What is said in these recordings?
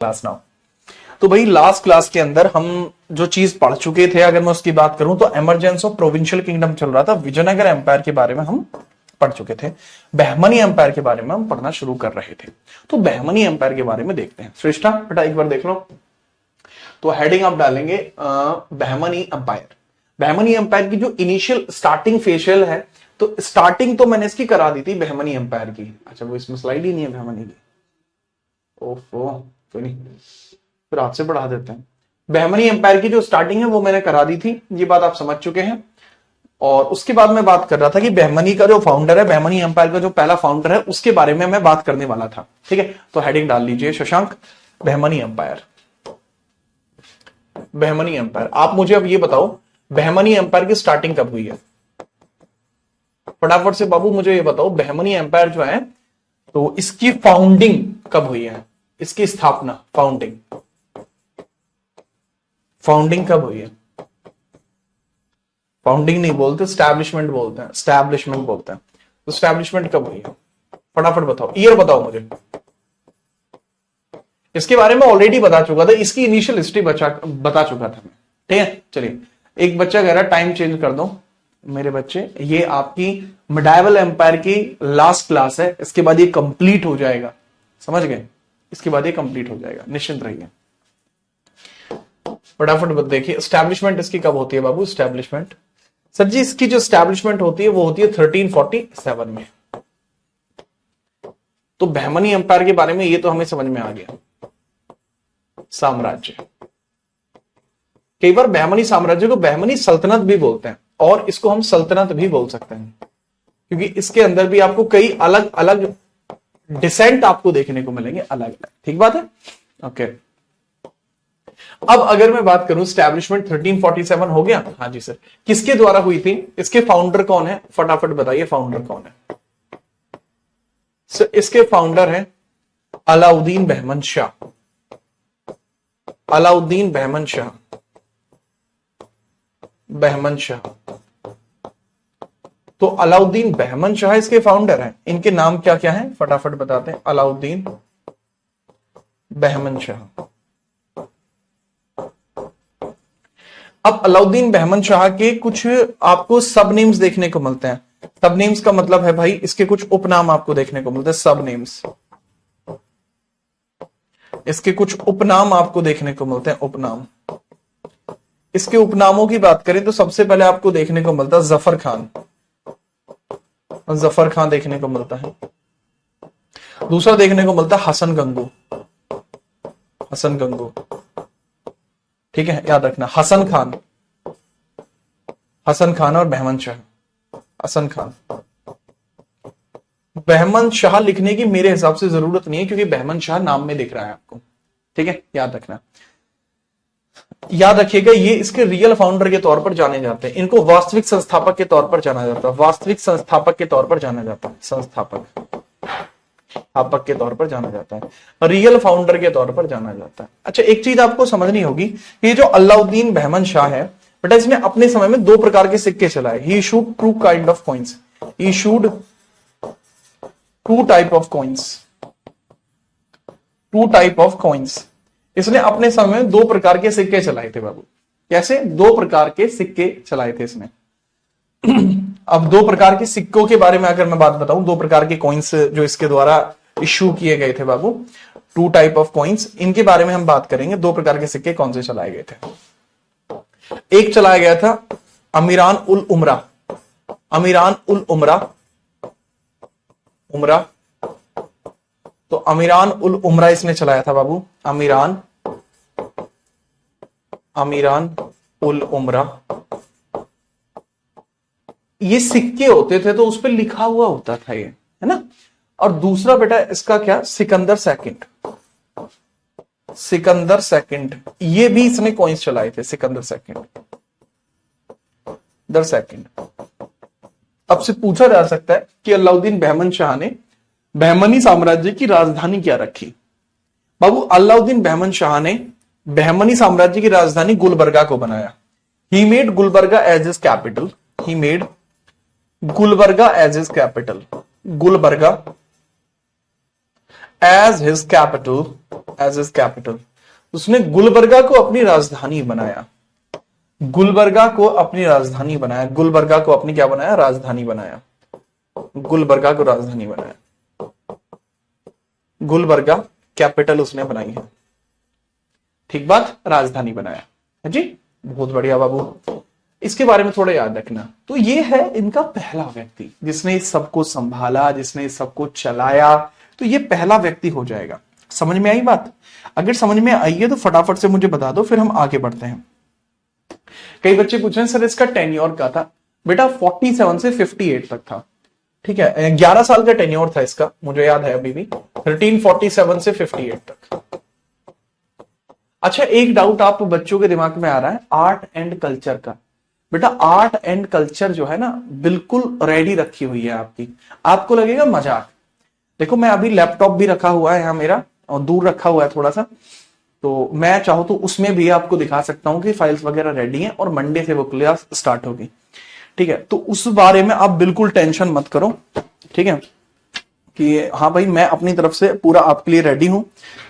Class now. तो भाई last class के अंदर हम जो चीज पढ़ चुके थे, अगर मैं उसकी बात करूं तो एमरजेंस ऑफ प्रोविंशियल किंगडम चल रहा था। विजयनगर एम्पायर के बारे में हम पढ़ चुके थे। बहमनी एम्पायर के बारे में हम पढ़ना शुरू कर रहे थे। तो बहमनी एम्पायर के बारे में देखते हैं। श्रेष्ठा बेटा एक बार देख लो। तो हेडिंग आप डालेंगे बहमनी एम्पायर। बहमनी एम्पायर की जो इनिशियल स्टार्टिंग फेशियल है, तो स्टार्टिंग तो मैंने इसकी करा दी थी बहमनी एम्पायर की। अच्छा वो इसमें स्लाइड ही नहीं है बहमनी की। ओफो कोई नहीं, फिर हाथ से बढ़ा देते हैं। बहमनी एम्पायर की जो स्टार्टिंग है वो मैंने करा दी थी, ये बात आप समझ चुके हैं। और उसके बाद मैं बात कर रहा था कि बहमनी का जो फाउंडर है, बहमनी एम्पायर का जो पहला फाउंडर है, उसके बारे में मैं बात करने वाला था। ठीक है, तो हेडिंग डाल लीजिए शशांक, बहमनी एम्पायर। बहमनी एम्पायर, आप मुझे अब ये बताओ बहमनी एम्पायर की स्टार्टिंग कब हुई है? फटाफट से बाबू मुझे ये बताओ, बहमनी एम्पायर जो है तो इसकी फाउंडिंग कब हुई है? इसकी स्थापना, फाउंडिंग कब हुई है? फाउंडिंग नहीं बोलते, स्टैब्लिशमेंट बोलते हैं। स्टैब्लिशमेंट बोलते हैं। तो स्टैब्लिशमेंट कब हुई है? फटाफट बताओ, ईयर बताओ मुझे। इसके बारे में ऑलरेडी बता चुका था, इसकी इनिशियल हिस्ट्री बता चुका था मैं। ठीक है, चलिए। एक बच्चा कह रहा टाइम चेंज कर दो। मेरे बच्चे, ये आपकी मिडाइवल एम्पायर की लास्ट क्लास है, इसके बाद ये कंप्लीट हो जाएगा। समझ गए? इसके बाद ये कंप्लीट हो जाएगा, निश्चिंत रहिए। फटाफट देखिए, स्टैब्लिशमेंट इसकी कब होती है बाबू? स्टैब्लिशमेंट सर जी, इसकी जो स्टैब्लिशमेंट होती है वो होती है 1347 में। तो बहमनी एम्पायर के बारे में ये तो हमें समझ में आ गया। साम्राज्य, कई बार बहमनी साम्राज्य को बहमनी सल्तनत भी बोलते हैं, और इसको हम सल्तनत भी बोल सकते हैं, क्योंकि इसके अंदर भी आपको कई अलग अलग डिसेंट आपको देखने को मिलेंगे, अलग अलग। ठीक बात है? ओके। अब अगर मैं बात करूं, स्टैब्लिशमेंट 1347 हो गया। हाँ जी सर। किसके द्वारा हुई थी? इसके फाउंडर कौन है? फटाफट बताइए, फाउंडर कौन है? सर इसके फाउंडर हैं अलाउद्दीन बहमन शाह। अलाउद्दीन बहमन शाह, बहमन शाह। तो अलाउद्दीन बहमन शाह इसके फाउंडर हैं। इनके नाम क्या क्या हैं? फटाफट बताते हैं। अलाउद्दीन बहमन शाह। अब अलाउद्दीन बहमन शाह के कुछ आपको सब नेम्स देखने को मिलते हैं। सब नेम्स का मतलब है भाई, इसके कुछ उपनाम आपको देखने को मिलते हैं। सब नेम्स, इसके कुछ उपनाम आपको देखने को मिलते हैं। उपनाम, इसके उपनामों की बात करें तो सबसे पहले आपको देखने को मिलता है जफर खान। जफर खान देखने को मिलता है। दूसरा देखने को मिलता है हसन गंगू। हसन गंगू, ठीक है, याद रखना। हसन खान, हसन खान और बहमन शाह। हसन खान, बहमन शाह लिखने की मेरे हिसाब से जरूरत नहीं है, क्योंकि बहमन शाह नाम में दिख रहा है आपको। ठीक है, याद रखना। याद रखिएगा, ये इसके रियल फाउंडर के तौर पर जाने जाते हैं। इनको वास्तविक संस्थापक के तौर पर जाना जाता है। वास्तविक संस्थापक के तौर पर जाना जाता है। संस्थापक के तौर पर जाना जाता है, रियल फाउंडर के तौर पर जाना जाता है। अच्छा, एक चीज आपको समझनी होगी, ये जो अलाउद्दीन बहमन शाह है बेटा, इसने अपने समय में दो प्रकार के सिक्के चलाए। He issued two kind of coins. He issued two type of coins. Two type of coins. इसने अपने समय में दो प्रकार के सिक्के चलाए थे बाबू। कैसे? दो प्रकार के सिक्के चलाए थे इसने। अब दो प्रकार के सिक्कों के बारे में अगर मैं बात बताऊं, दो प्रकार के कॉइन्स जो इसके द्वारा इश्यू किए गए थे बाबू, टू टाइप ऑफ कॉइन्स, इनके बारे में हम बात करेंगे। दो प्रकार के सिक्के कौन से चलाए गए थे? एक चलाया गया था अमीरान उल उमरा। अमीरान उल उमरा, उमरा। तो अमीरान उल उमरा इसने चलाया था बाबू। अमीरान उल उमरा। ये सिक्के होते थे तो उस पर लिखा हुआ होता था, ये है ना। और दूसरा बेटा इसका क्या? सिकंदर सेकंड। सिकंदर सेकंड, ये भी इसने कॉइन्स चलाए थे। सिकंदर सेकंड, दर सेकंड। अब से पूछा जा सकता है कि अलाउद्दीन बहमन शाह ने बहमनी साम्राज्य की राजधानी क्या रखी? बाबू अलाउद्दीन बहमन शाह ने बहमनी साम्राज्य की राजधानी गुलबर्गा को बनाया। He made Gulbarga as his capital. He made Gulbarga as his capital. Gulbarga as his capital, as is capital. उसने गुलबर्गा को अपनी राजधानी बनाया, गुलबर्गा को अपनी राजधानी बनाया, गुलबर्गा को अपनी क्या बनाया, राजधानी बनाया, गुलबर्गा को राजधानी बनाया, गुलबर्गा कैपिटल उसने बनाई है, ठीक बात, राजधानी बनाया है जी। बहुत बढ़िया बाबू, इसके बारे में थोड़ा याद रखना। तो ये है इनका पहला व्यक्ति जिसने इस सबको संभाला, जिसने इस सबको चलाया, तो ये पहला व्यक्ति हो जाएगा। समझ में आई बात? अगर समझ में आई है तो फटाफट से मुझे बता दो, फिर हम आगे बढ़ते हैं। कई बच्चे पूछ रहे हैं सर इसका टेन्योर क्या था? बेटा 47 से 58 तक था, ठीक है, 11 साल का टेन्योर था इसका, मुझे याद है अभी भी, 1347 से 58 तक। अच्छा, एक डाउट आप बच्चों के दिमाग में आ रहा है, आर्ट एंड कल्चर का। बेटा आर्ट एंड कल्चर जो है ना, बिल्कुल रेडी रखी हुई है आपकी। आपको लगेगा मजाक, देखो मैं अभी लैपटॉप भी रखा हुआ है यहाँ मेरा, और दूर रखा हुआ है थोड़ा सा, तो मैं चाहूँ तो उसमें भी आपको दिखा सकता हूँ कि फाइल्स वगैरह रेडी हैं और मंडे से वो क्लास स्टार्ट होगी, ठीक है। तो उस बारे में आप बिल्कुल टेंशन मत करो, ठीक है, कि हाँ भाई मैं अपनी तरफ से पूरा आपके लिए रेडी हूं,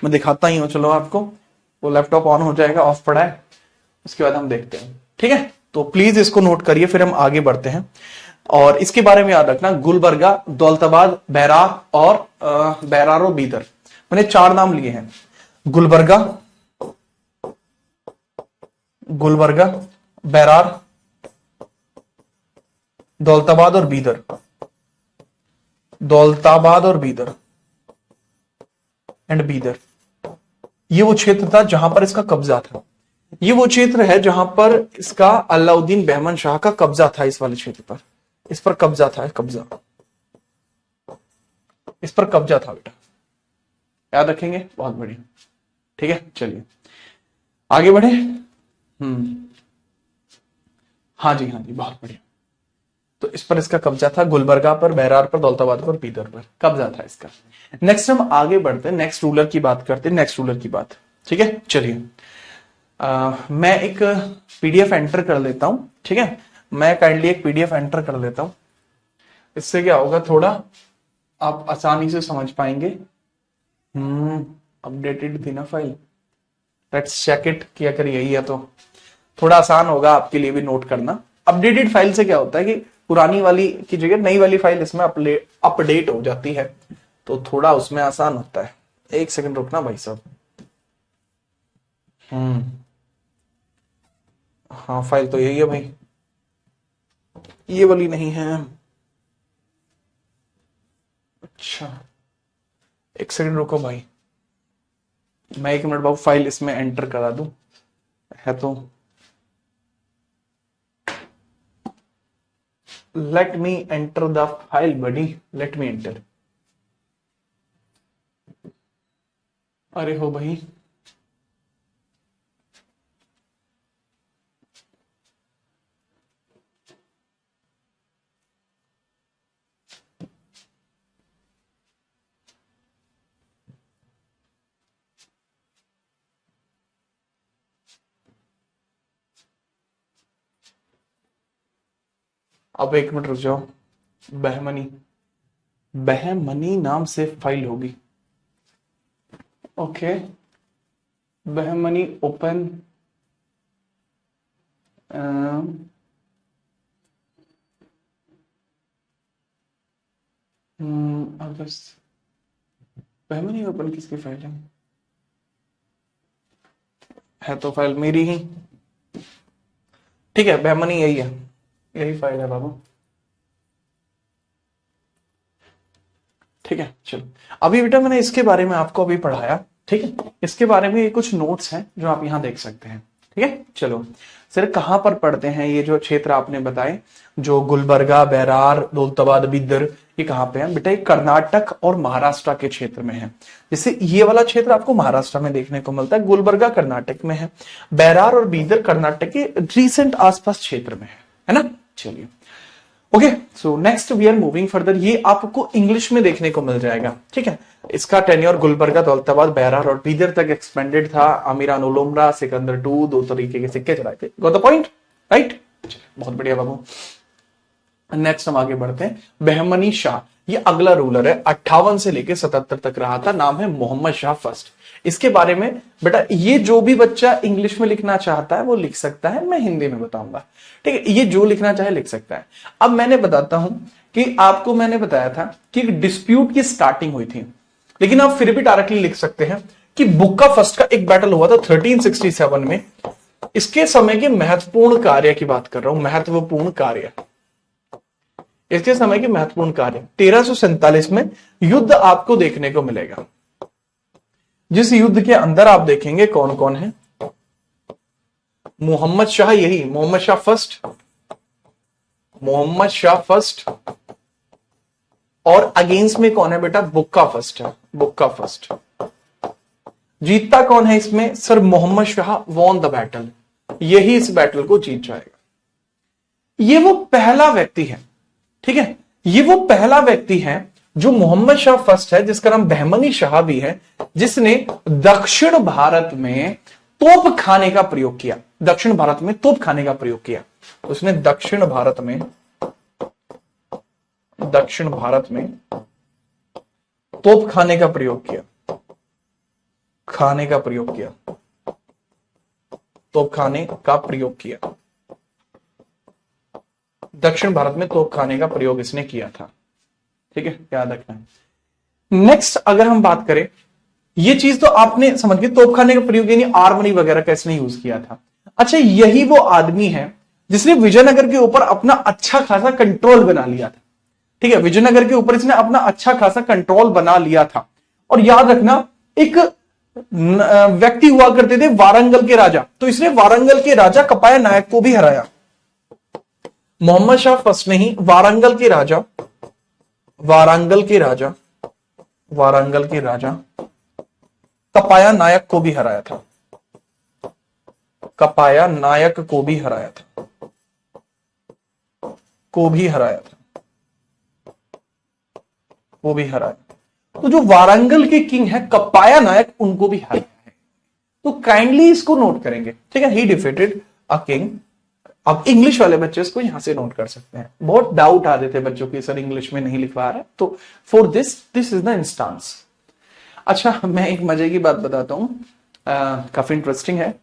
मैं दिखाता ही हूँ। चलो आपको, वो लैपटॉप ऑन हो जाएगा, ऑफ पड़ा है, उसके बाद हम देखते हैं, ठीक है। तो प्लीज इसको नोट करिए, फिर हम आगे बढ़ते हैं। और इसके बारे में याद रखना, गुलबर्गा, दौलताबाद, बैरार और बैरार और बीदर, मैंने 4 नाम लिए हैं। गुलबर्गा, गुलबर्गा, बैरार, दौलताबाद और बीदर, दौलताबाद और बीदर एंड बीदर। ये वो क्षेत्र था जहां पर इसका कब्जा था, ये वो क्षेत्र है जहां पर इसका अलाउद्दीन बहमन शाह का कब्जा था। इस वाले क्षेत्र पर, इस पर कब्जा था, कब्जा, इस पर कब्जा था बेटा, याद रखेंगे, बहुत बढ़िया, ठीक है। चलिए आगे बढ़े। हाँ जी, हाँ जी, बहुत बढ़िया। तो इस पर इसका कब्जा था, गुलबर्गा पर, बैरार पर, दौलताबाद पर, बीदर पर कब्जा था इसका। नेक्स्ट हम आगे बढ़ते हैं, नेक्स्ट रूलर की बात करते हैं, नेक्स्ट रूलर की बात, ठीक है। चलिए मैं एक पीडीएफ एंटर कर लेता हूं, ठीक है, मैं काइंडली एक पीडीएफ एंटर कर लेता हूं। इससे क्या होगा, थोड़ा आप आसानी से समझ पाएंगे। अपडेटेड थी ना फाइल, लेट्स चेक इट कि अगर यही है तो थोड़ा आसान होगा आपके लिए भी नोट करना। अपडेटेड फाइल से क्या होता है कि पुरानी वाली की जगह नई वाली फाइल इसमें अपडेट हो जाती है, तो थोड़ा उसमें आसान होता है। एक सेकंड रुकना भाई साहब। हाँ, फाइल तो यही है भाई, ये वाली नहीं है। अच्छा, एक सेकंड रुको भाई, मैं 1 मिनट बाद फाइल इसमें एंटर करा दूं, है तो। Let me enter the file buddy, let me enter. अरे हो भाई, अब 1 मिनट रुक जाओ। बहमनी, बहमनी नाम से फाइल होगी, ओके। बहमनी ओपन, अगस्त। बहमनी ओपन किसकी फाइल है तो फाइल मेरी ही, ठीक है। बहमनी यही है, यही फाइल है बाबू, ठीक है। चलो अभी बेटा मैंने इसके बारे में आपको अभी पढ़ाया, ठीक है। इसके बारे में ये कुछ नोट्स हैं जो आप यहां देख सकते हैं, ठीक है। चलो सर कहां पर पढ़ते हैं ये जो क्षेत्र आपने बताए, जो गुलबर्गा, बैरार, दौलताबाद, बीदर, ये कहां पे है बेटा? ये कर्नाटक और महाराष्ट्र के क्षेत्र में है। जैसे ये वाला क्षेत्र आपको महाराष्ट्र में देखने को मिलता है, गुलबर्गा कर्नाटक में है, बैरार और बीदर कर्नाटक के रिसेंट आसपास क्षेत्र में है ना। चलिए okay, so next we are moving further. ये आपको इंग्लिश में देखने को मिल जाएगा, ठीक है। इसका टेन्योर गुलबर्गा, दौलताबाद, बैरार और बीदर तक एक्सपेंडेड था। अमीरान उलुमरा, सिकंदर टू, 2 तरीके के सिक्के चलाए थे। Got the point, right? बहुत बढ़िया बाबू। नेक्स्ट हम आगे बढ़ते हैं। बहमनी शाह, ये अगला रूलर है, 58 से लेके 77 तक रहा था, नाम है मोहम्मद शाह फर्स्ट। इसके बारे में बेटा ये जो भी बच्चा इंग्लिश में लिखना चाहता है वो लिख सकता है, मैं हिंदी में बताऊंगा, ठीक है, ये जो लिखना चाहे लिख सकता है। अब मैंने बताता हूं कि आपको मैंने बताया था कि डिस्प्यूट की स्टार्टिंग हुई थी, लेकिन आप फिर भी डायरेक्टली लिख सकते हैं कि बुक्का फर्स्ट का एक बैटल हुआ था 1367 में। इसके समय के महत्वपूर्ण कार्य की बात कर रहा हूं, महत्वपूर्ण कार्य, इसके समय के महत्वपूर्ण कार्य 1347 में युद्ध आपको देखने को मिलेगा, जिस युद्ध के अंदर आप देखेंगे कौन कौन है। मोहम्मद शाह, यही मोहम्मद शाह फर्स्ट, मोहम्मद शाह फर्स्ट, और अगेंस्ट में कौन है बेटा, बुक्का फर्स्ट है, बुक्का फर्स्ट। जीतता कौन है इसमें, sir Mohammad Shah won the battle, यही इस बैटल को जीत जाएगा। ये वो पहला व्यक्ति है, ठीक है, ये वो पहला व्यक्ति है जो मोहम्मद शाह फर्स्ट है, जिसका नाम बहमनी शाह भी है, जिसने दक्षिण भारत में तोप खाने का प्रयोग किया, दक्षिण भारत में तोप खाने का प्रयोग किया। उसने दक्षिण भारत में तोप खाने का प्रयोग किया, खाने का प्रयोग किया, तोप खाने का प्रयोग किया, दक्षिण भारत में तोप खाने का प्रयोग इसने किया था, ठीक है, याद रखना है। नेक्स्ट अगर हम बात करें, ये चीज तो आपने समझ गए, तोप खाने का प्रयोग यानी आर्मरी वगैरह का इसने यूज किया था। अच्छा, यही वो आदमी है जिसने विजयनगर के ऊपर अपना अच्छा खासा कंट्रोल बना लिया था, ठीक है, विजयनगर के ऊपर इसने अपना अच्छा खासा कंट्रोल बना लिया था। और याद रखना, एक व्यक्ति हुआ करते थे वारंगल के राजा, तो इसने वारंगल के राजा कपाया नायक को भी हराया। मोहम्मद शाह फर्स्ट ने ही वारंगल के राजा कपाया नायक को भी हराया था, कपाया नायक को भी हराया था, वो भी हराया। तो जो वारंगल के किंग है कपाया नायक, उनको भी हराया है, तो काइंडली इसको नोट करेंगे, ठीक है, ही डिफीटेड अ किंग। अब इंग्लिश वाले बच्चे इसको यहां से नोट कर सकते हैं। बहुत डाउट आते थे बच्चों की, सर इंग्लिश में नहीं लिखवा रहे, तो for this is the instance. अच्छा, मैं एक मजे की बात बताता हूं, काफी इंटरेस्टिंग है।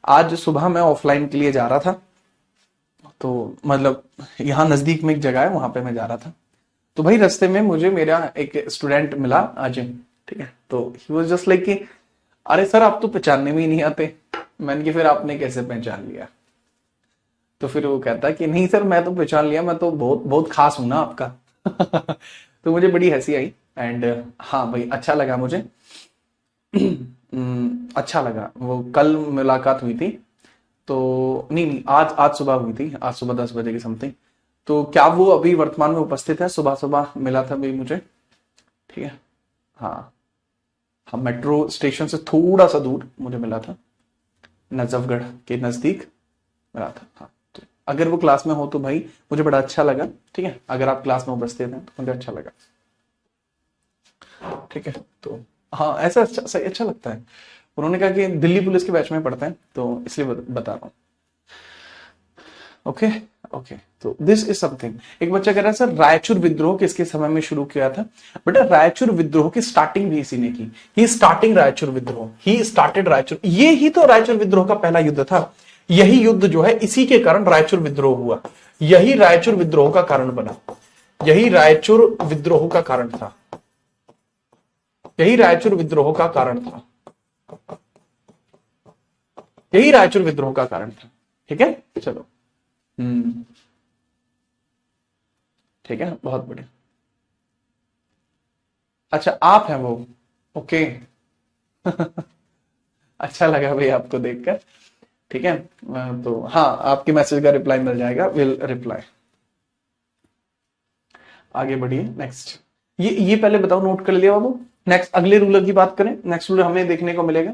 आज सुबह मैं ऑफलाइन के लिए जा रहा था, तो मतलब यहां नजदीक में एक जगह है, वहां पे मैं जा रहा था, तो भाई रास्ते में मुझे मेरा एक स्टूडेंट मिला आज, ठीक है, तो ही वाज जस्ट लाइक कि अरे सर आप तो पहचानने में ही नहीं आते। मैंने कि फिर आपने कैसे पहचान लिया? तो फिर वो कहता है कि नहीं सर मैं तो पहचान लिया, मैं तो बहुत बहुत खास हूं ना आपका। तो मुझे बड़ी हंसी आई, एंड हाँ भाई अच्छा लगा मुझे। अच्छा लगा। वो कल मुलाकात हुई थी, तो नहीं आज सुबह हुई थी, आज सुबह 10 बजे की समथिंग। तो क्या वो अभी वर्तमान में उपस्थित है? सुबह सुबह मिला था भाई मुझे, ठीक है। हाँ, मेट्रो स्टेशन से थोड़ा सा दूर मुझे मिला था, नजफगढ़ के नजदीक मिला था। हाँ, तो अगर वो क्लास में हो तो भाई मुझे बड़ा अच्छा लगा, ठीक है। अगर आप क्लास में उपस्थित हैं तो मुझे अच्छा लगा, ठीक है। तो हाँ, ऐसा सही अच्छा लगता है। उन्होंने कहा कि दिल्ली पुलिस के बैच में पढ़ते हैं, तो इसलिए बता रहा हूँ। ओके ओके, तो दिस इज समथिंग। एक बच्चा कह रहा है सर रायचूर विद्रोह किसके समय में शुरू किया था? बेटा रायचूर विद्रोह की स्टार्टिंग भी इसी ने की। ही स्टार्टिंग रायचूर विद्रोह, ही स्टार्टेड रायचूर। ये ही तो रायचूर विद्रोह का पहला युद्ध था। यही युद्ध जो है इसी के कारण रायचूर विद्रोह हुआ। यही रायचूर विद्रोह का कारण बना, यही रायचूर विद्रोह का कारण था, यही रायचूर विद्रोह का कारण था, यही रायचूर विद्रोह का कारण था। ठीक है, चलो ठीक है, बहुत बढ़िया। अच्छा आप हैं वो, ओके। अच्छा लगा भाई आपको देखकर, ठीक है। तो हाँ, आपके मैसेज का रिप्लाई मिल जाएगा, विल रिप्लाई। आगे बढ़िए, नेक्स्ट। ये पहले बताओ, नोट कर लिया बाबू। नेक्स्ट अगले रूलर की बात करें, नेक्स्ट रूलर हमें देखने को मिलेगा।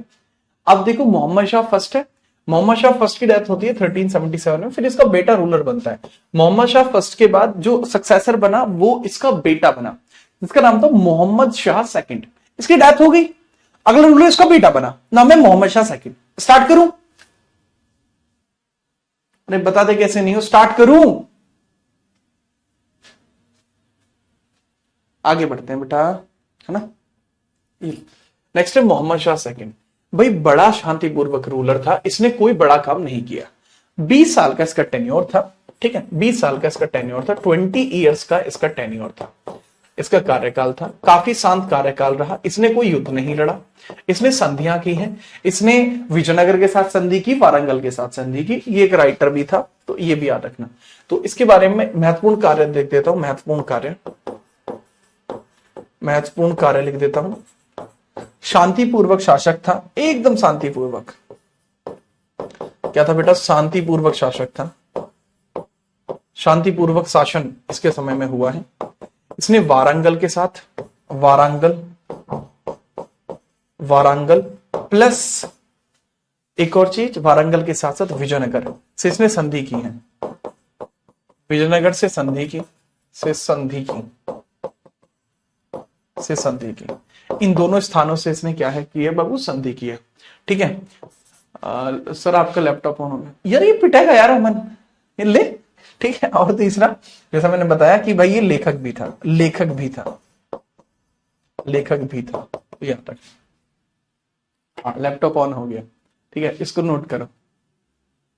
अब देखो मोहम्मद शाह फर्स्ट है। मोहम्मद शाह फर्स्ट की डेथ होती है 1377 में, फिर इसका बेटा रूलर बनता है। मोहम्मद शाह फर्स्ट के बाद जो सक्सेसर बना वो इसका बेटा बना, जिसका नाम था मोहम्मद शाह सेकंड। इसकी डेथ हो गई, अगला रूलर इसका बेटा बना, नाम है मोहम्मद शाह सेकंड। स्टार्ट करूं? अरे बताते कैसे नहीं हो, स्टार्ट करूं? आगे बढ़ते हैं बेटा, है ना। नेक्स्ट है मोहम्मद शाह सेकंड। भाई बड़ा शांतिपूर्वक रूलर था, इसने कोई बड़ा काम नहीं किया। 20 साल का इसका टेन्योर था, ठीक है, 20 साल का इसका टेन्योर था, 20 ईयर्स का इसका टेन्योर था, इसका कार्यकाल था, काफी शांत कार्यकाल रहा। इसने कोई युद्ध नहीं लड़ा, इसने संधियां की हैं, इसने विजयनगर के साथ संधि की, वारंगल के साथ संधि की। ये एक राइटर भी था, तो ये भी याद रखना। तो इसके बारे में महत्वपूर्ण कार्य देख देता हूं, महत्वपूर्ण कार्य लिख देता हूं। शांतिपूर्वक शासक था, एकदम शांतिपूर्वक। क्या था बेटा? शांतिपूर्वक शासक था, शांतिपूर्वक शासन इसके समय में हुआ है। इसने वारंगल के साथ वारंगल प्लस एक और चीज, वारंगल के साथ साथ विजयनगर से इसने संधि की है, विजयनगर से संधि की, इन दोनों स्थानों से इसने क्या है की है बाबू? संधि की है, ठीक है। सर आपका लैपटॉप ऑन हो गया यार, ये पिटाएगा यार अमन, ये ले, ठीक है। और तीसरा, जैसा मैंने बताया कि भाई ये लेखक भी था, तो याद तक। हाँ, लैपटॉप ऑन हो गया, ठीक है, इसको नोट करो,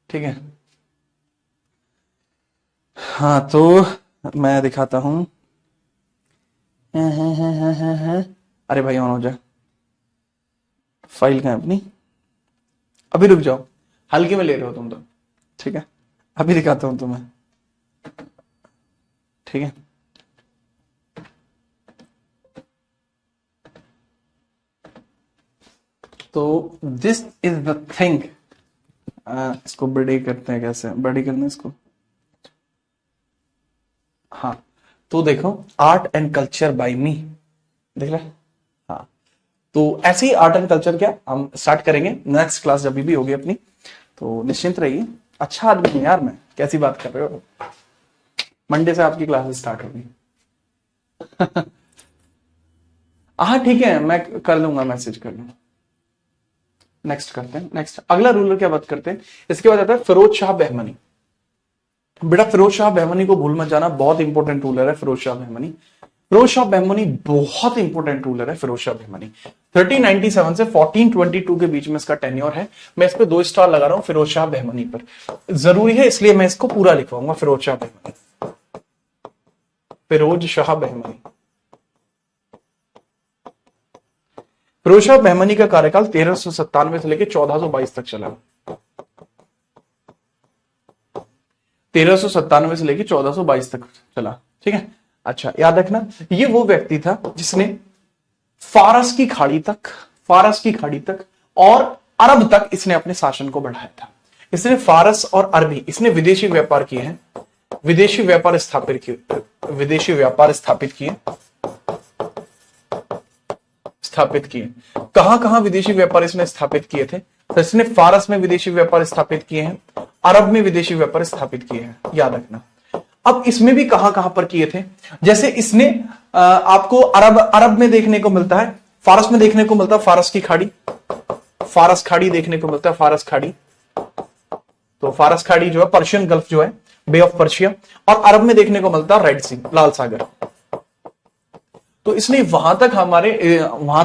ठीक है। हाँ, तो मैं दिखाता हूं। अरे भाई ऑन हो जाए, फाइल कहाँ है अपनी? अभी रुक जाओ, हल्के में ले रहे हो तुम तो, ठीक है, अभी दिखाता हूं तुम्हें, ठीक है। तो दिस इज द थिंग। इसको बड़े करते हैं, कैसे बड़े करना इसको? हाँ, तो देखो, आर्ट एंड कल्चर बाय मी, देख रहे? हाँ, तो ऐसे ही आर्ट एंड कल्चर क्या हम स्टार्ट करेंगे नेक्स्ट क्लास जब भी होगी अपनी, तो निश्चिंत रहिए। अच्छा आदमी हूं यार मैं, कैसी बात कर रहे हो? मंडे से आपकी क्लासेस स्टार्ट होगी। हाँ ठीक है, मैं कर लूंगा, मैसेज कर लूंगा। नेक्स्ट करते हैं, नेक्स्ट अगला रूलर क्या बात करते हैं। इसके बाद आता है फिरोज शाह बहमनी। बेटा फिरोज शाह बहमनी को भूल मत जाना, बहुत इंपॉर्टेंट रूलर है फिरोज शाह बहमनी। फिरोज शाह बहमनी बहुत इंपॉर्टेंट रूलर है फिरोज शाह बहमनी। 1397 से 1422 के बीच में इसका टेन्योर है। मैं इस पे 2 स्टार लगा रहा हूं फिरोज शाह बहमनी पर, जरूरी है इसलिए मैं इसको पूरा लिखवाऊंगा। फिरोज शाह बहमनी, फिरोज शाह बहमनी। फिरोज शाह बहमनी का कार्यकाल 1397 से लेकर 1422 तक चला। 1397 से लेकर 1422 तक चला, ठीक है। अच्छा याद रखना, ये वो व्यक्ति था जिसने फारस की खाड़ी तक और अरब तक इसने अपने शासन को बढ़ाया था। इसने फारस और अरबी, इसने विदेशी व्यापार किए हैं, विदेशी व्यापार स्थापित किए। कहां कहां विदेशी व्यापार इसने स्थापित किए थे? तो इसने फारस में विदेशी व्यापार स्थापित किए हैं, अरब में विदेशी व्यापार स्थापित किए हैं, याद रखना। अब इसमें भी कहां कहां पर किए थे? जैसे इसने आपको अरब में देखने को मिलता है, फारस में देखने को मिलता है फारस की खाड़ी, फारस खाड़ी देखने को मिलता है, फारस खाड़ी। तो फारस खाड़ी जो है पर्शियन गल्फ जो है, बे ऑफ पर्शिया, और अरब में देखने को मिलता है रेड सी, लाल सागर। तो इसने वहां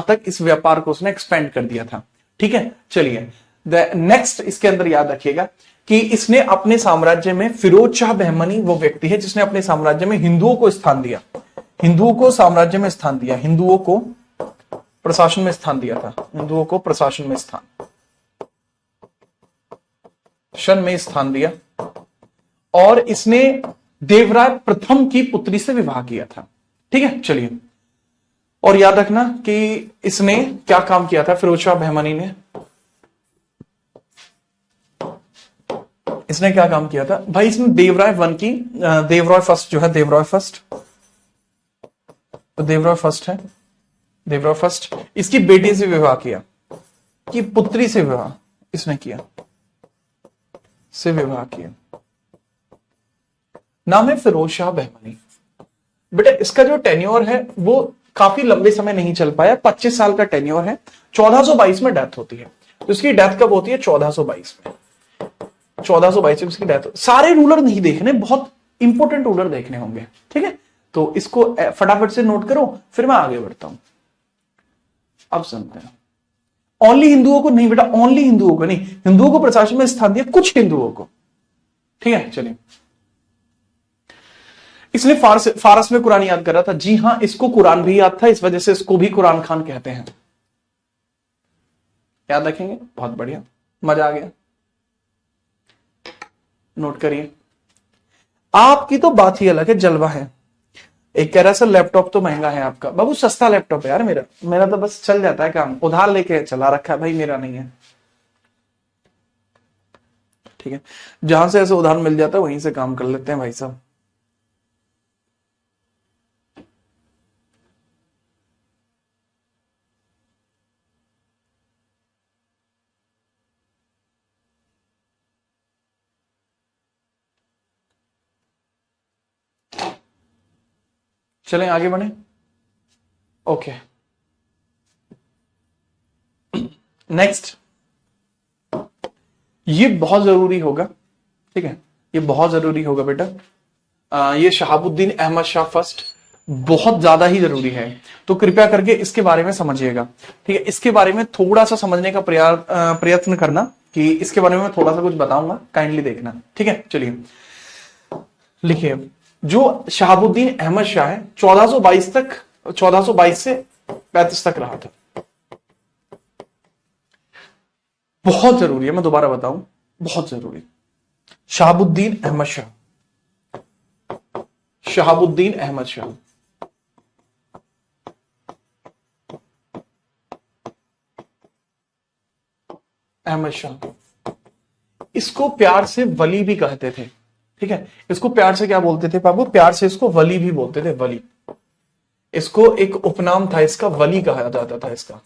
तक इस व्यापार को उसने एक्सपेंड कर दिया था, ठीक है। चलिए नेक्स्ट इसके अंदर याद रखिएगा कि इसने अपने साम्राज्य में, फिरोज शाह बहमनी वो व्यक्ति है जिसने अपने साम्राज्य में हिंदुओं को स्थान दिया, हिंदुओं को साम्राज्य में स्थान दिया, हिंदुओं को प्रशासन में स्थान दिया था, हिंदुओं को प्रशासन में स्थान दिया। और इसने देवराय प्रथम की पुत्री से विवाह किया था, ठीक है। चलिए, और याद रखना कि इसने क्या काम किया था फिरोज शाह बहमनी ने, इसने क्या काम किया था भाई? इसने देवराय देवराय फर्स्ट जो है, देवराय फर्स्ट इसकी बेटी से विवाह किया, कि पुत्री से विवाह इसने किया, नाम है फिरोज शाह बहमनी। बेटा इसका जो टेन्योर है वो काफी लंबे समय नहीं चल पाया, 25 साल का टेन्योर है। 1422 में डेथ होती है। तो इसकी डेथ कब होती है? 1422 में। 1422 में इसकी डेथ। सारे रूलर नहीं देखने, बहुत इंपॉर्टेंट रूलर देखने होंगे, ठीक है। तो इसको फटाफट से नोट करो, फिर मैं आगे बढ़ता हूं। अब सुनते हैं। ओनली हिंदुओं को नहीं बेटा, ओनली हिंदुओं को नहीं, हिंदुओं को प्रशासन में स्थान दिया, कुछ हिंदुओं को। ठीक है, चलिए। इसलिए फारस में कुरान याद कर रहा था। जी हां, इसको कुरान भी याद था, इस वजह से इसको भी कुरान खान कहते हैं। याद रखेंगे, बहुत बढ़िया, मजा आ गया। नोट करिए। आपकी तो बात ही अलग है, जलवा है। एक कह रहा सर लैपटॉप तो महंगा है आपका। बाबू सस्ता लैपटॉप है यार मेरा तो बस चल जाता है काम, उधार लेके चला रखा है भाई, मेरा नहीं है। ठीक है, जहां से ऐसे उधार मिल जाता है वहीं से काम कर लेते हैं भाई साहब। चलें आगे बढ़े। Okay, next. ये बहुत जरूरी होगा, ठीक है, ये बहुत जरूरी होगा बेटा। ये शहाबुद्दीन अहमद शाह फर्स्ट बहुत ज्यादा ही जरूरी है, तो कृपया करके इसके बारे में समझिएगा। ठीक है, इसके बारे में थोड़ा सा समझने का प्रयत्न करना, कि इसके बारे में मैं थोड़ा सा कुछ बताऊंगा, काइंडली देखना। ठीक है, चलिए लिखिए। जो शहाबुद्दीन अहमद शाह है 1422 से 35 तक रहा था। बहुत जरूरी है, मैं दोबारा बताऊं, बहुत जरूरी। शहाबुद्दीन अहमद शाह, शहाबुद्दीन अहमद शाह, अहमद शाह, इसको प्यार से वली भी कहते थे। ठीक है, इसको प्यार से क्या बोलते थे बाबू? प्यार से इसको वली भी बोलते थे, वली। इसको एक उपनाम था इसका, वली कहा जाता था। इसका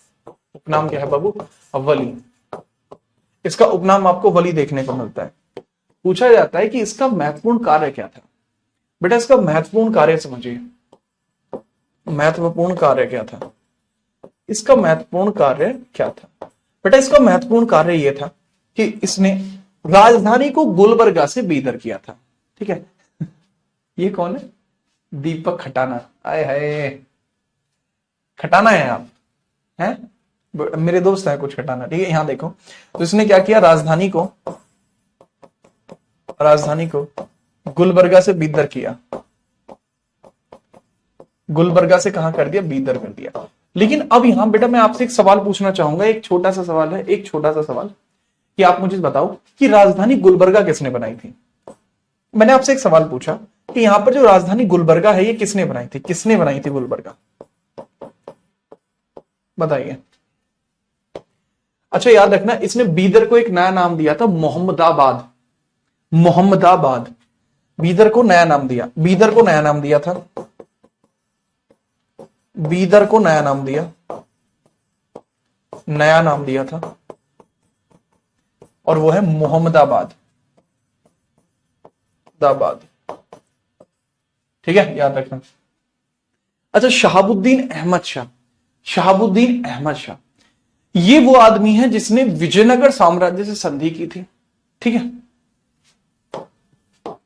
उपनाम क्या है बाबू? वली। इसका उपनाम आपको वली देखने को मिलता है। पूछा जाता है कि इसका महत्वपूर्ण कार्य क्या था। बेटा इसका महत्वपूर्ण कार्य समझिए, महत्वपूर्ण कार्य क्या था? इसका महत्वपूर्ण कार्य क्या था बेटा? इसका महत्वपूर्ण कार्य यह था कि इसने राजधानी को गुलबर्गा से बीदर किया था। ठीक है, ये कौन है? दीपक खटाना। आए हाय, खटाना है आप हैं? मेरे दोस्त है कुछ खटाना। ठीक है, यहां देखो, तो इसने क्या किया? राजधानी को गुलबर्गा से बीदर किया। गुलबर्गा से कहां कर दिया? बीदर कर दिया। लेकिन अब यहां बेटा मैं आपसे एक सवाल पूछना चाहूंगा, एक छोटा सा सवाल है, एक छोटा सा सवाल, कि आप मुझे बताओ कि राजधानी गुलबर्गा किसने बनाई थी? मैंने आपसे एक सवाल पूछा कि यहां पर जो राजधानी गुलबर्गा है ये किसने बनाई थी? किसने बनाई थी गुलबर्गा? बताइए। अच्छा याद रखना, इसने बीदर को एक नया नाम दिया था, मोहम्मदाबाद। मोहम्मदाबाद, बीदर को नया नाम दिया, बीदर को नया नाम दिया था, बीदर को नया नाम दिया, नया नाम दिया था, और वो है मोहम्मदाबाद। दाबाद। ठीक है, याद रखना। अच्छा, शहाबुद्दीन अहमद शाह, शहाबुद्दीन अहमद शाह ये वो आदमी है जिसने विजयनगर साम्राज्य से संधि की थी। ठीक है,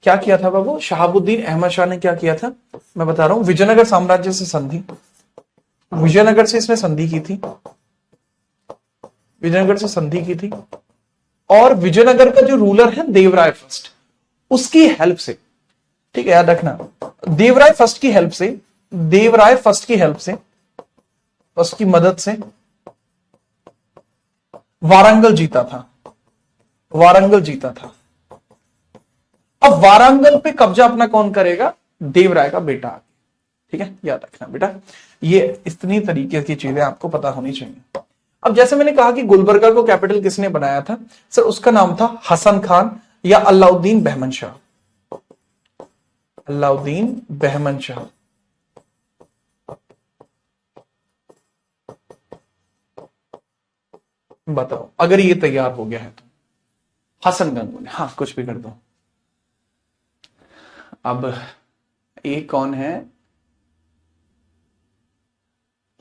क्या किया था बाबू? शहाबुद्दीन अहमद शाह ने क्या किया था? मैं बता रहा हूं, विजयनगर साम्राज्य से संधि, विजयनगर से इसने संधि की थी, विजयनगर से संधि की थी। और विजयनगर का जो रूलर है देवराय फर्स्ट, उसकी हेल्प से, ठीक है याद रखना, देवराय फर्स्ट की हेल्प से, देवराय फर्स्ट की हेल्प से, उसकी मदद से वारंगल जीता था, वारंगल जीता था। अब वारंगल पे कब्जा अपना कौन करेगा? देवराय का बेटा। ठीक है, याद रखना बेटा, ये इतनी तरीके की चीजें आपको पता होनी चाहिए। अब जैसे मैंने कहा कि गुलबर्गा को कैपिटल किसने बनाया था? सर उसका नाम था हसन खान या अलाउद्दीन बहमन शाह। अलाउद्दीन बहमन शाह। बताओ अगर ये तैयार हो गया है तो। हसन गंगोली, हाँ कुछ भी कर दो। अब ये कौन है?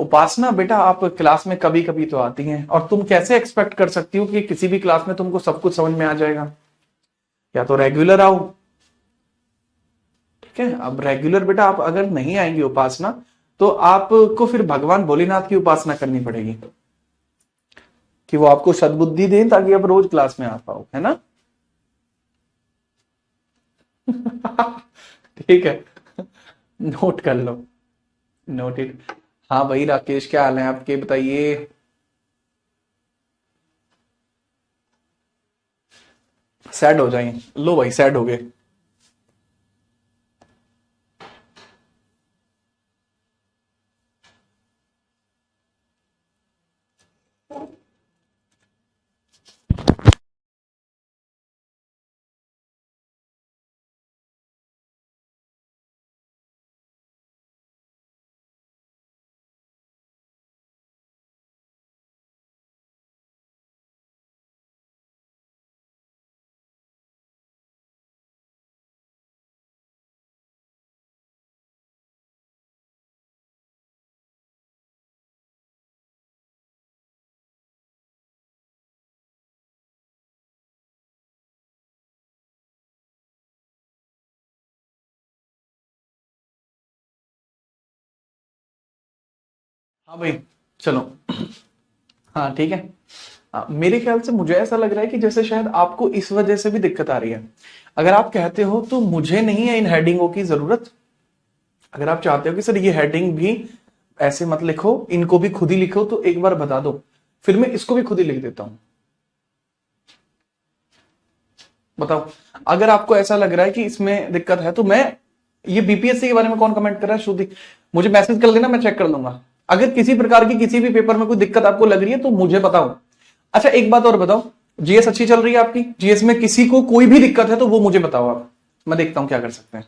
उपासना बेटा, आप क्लास में कभी कभी तो आती हैं, और तुम कैसे एक्सपेक्ट कर सकती हो कि किसी भी क्लास में तुमको सब कुछ समझ में आ जाएगा? या तो रेगुलर आओ, ठीक है। अब रेगुलर बेटा आप अगर नहीं आएंगे उपासना तो आपको फिर भगवान भोलेनाथ की उपासना करनी पड़ेगी कि वो आपको सद्बुद्धि दें ताकि आप रोज क्लास में आ पाओ, है ना। ठीक है, नोट कर लो, नोटेड। हाँ भाई राकेश, क्या हाल है आपके, बताइए। सैड हो जाएं, लो भाई सैड हो गए। हाँ भाई चलो, हाँ ठीक है। हाँ, मेरे ख्याल से मुझे ऐसा लग रहा है कि जैसे शायद आपको इस वजह से भी दिक्कत आ रही है। अगर आप कहते हो तो मुझे नहीं है इन हेडिंगों की जरूरत। अगर आप चाहते हो कि सर ये हेडिंग भी ऐसे मत लिखो, इनको भी खुद ही लिखो, तो एक बार बता दो, फिर मैं इसको भी खुद ही लिख देता हूं। बताओ, अगर आपको ऐसा लग रहा है कि इसमें दिक्कत है तो मैं, ये बीपीएससी के बारे में कौन कमेंट कर रहा है, श्रुति, मुझे मैसेज कर लेना, मैं चेक कर लूंगा। अगर किसी प्रकार की किसी भी पेपर में कोई दिक्कत आपको लग रही है तो मुझे बताओ। अच्छा एक बात और बताओ, जीएस अच्छी चल रही है आपकी, जीएस में किसी को कोई भी दिक्कत है तो वो मुझे बताओ आप, मैं देखता हूं क्या कर सकते हैं।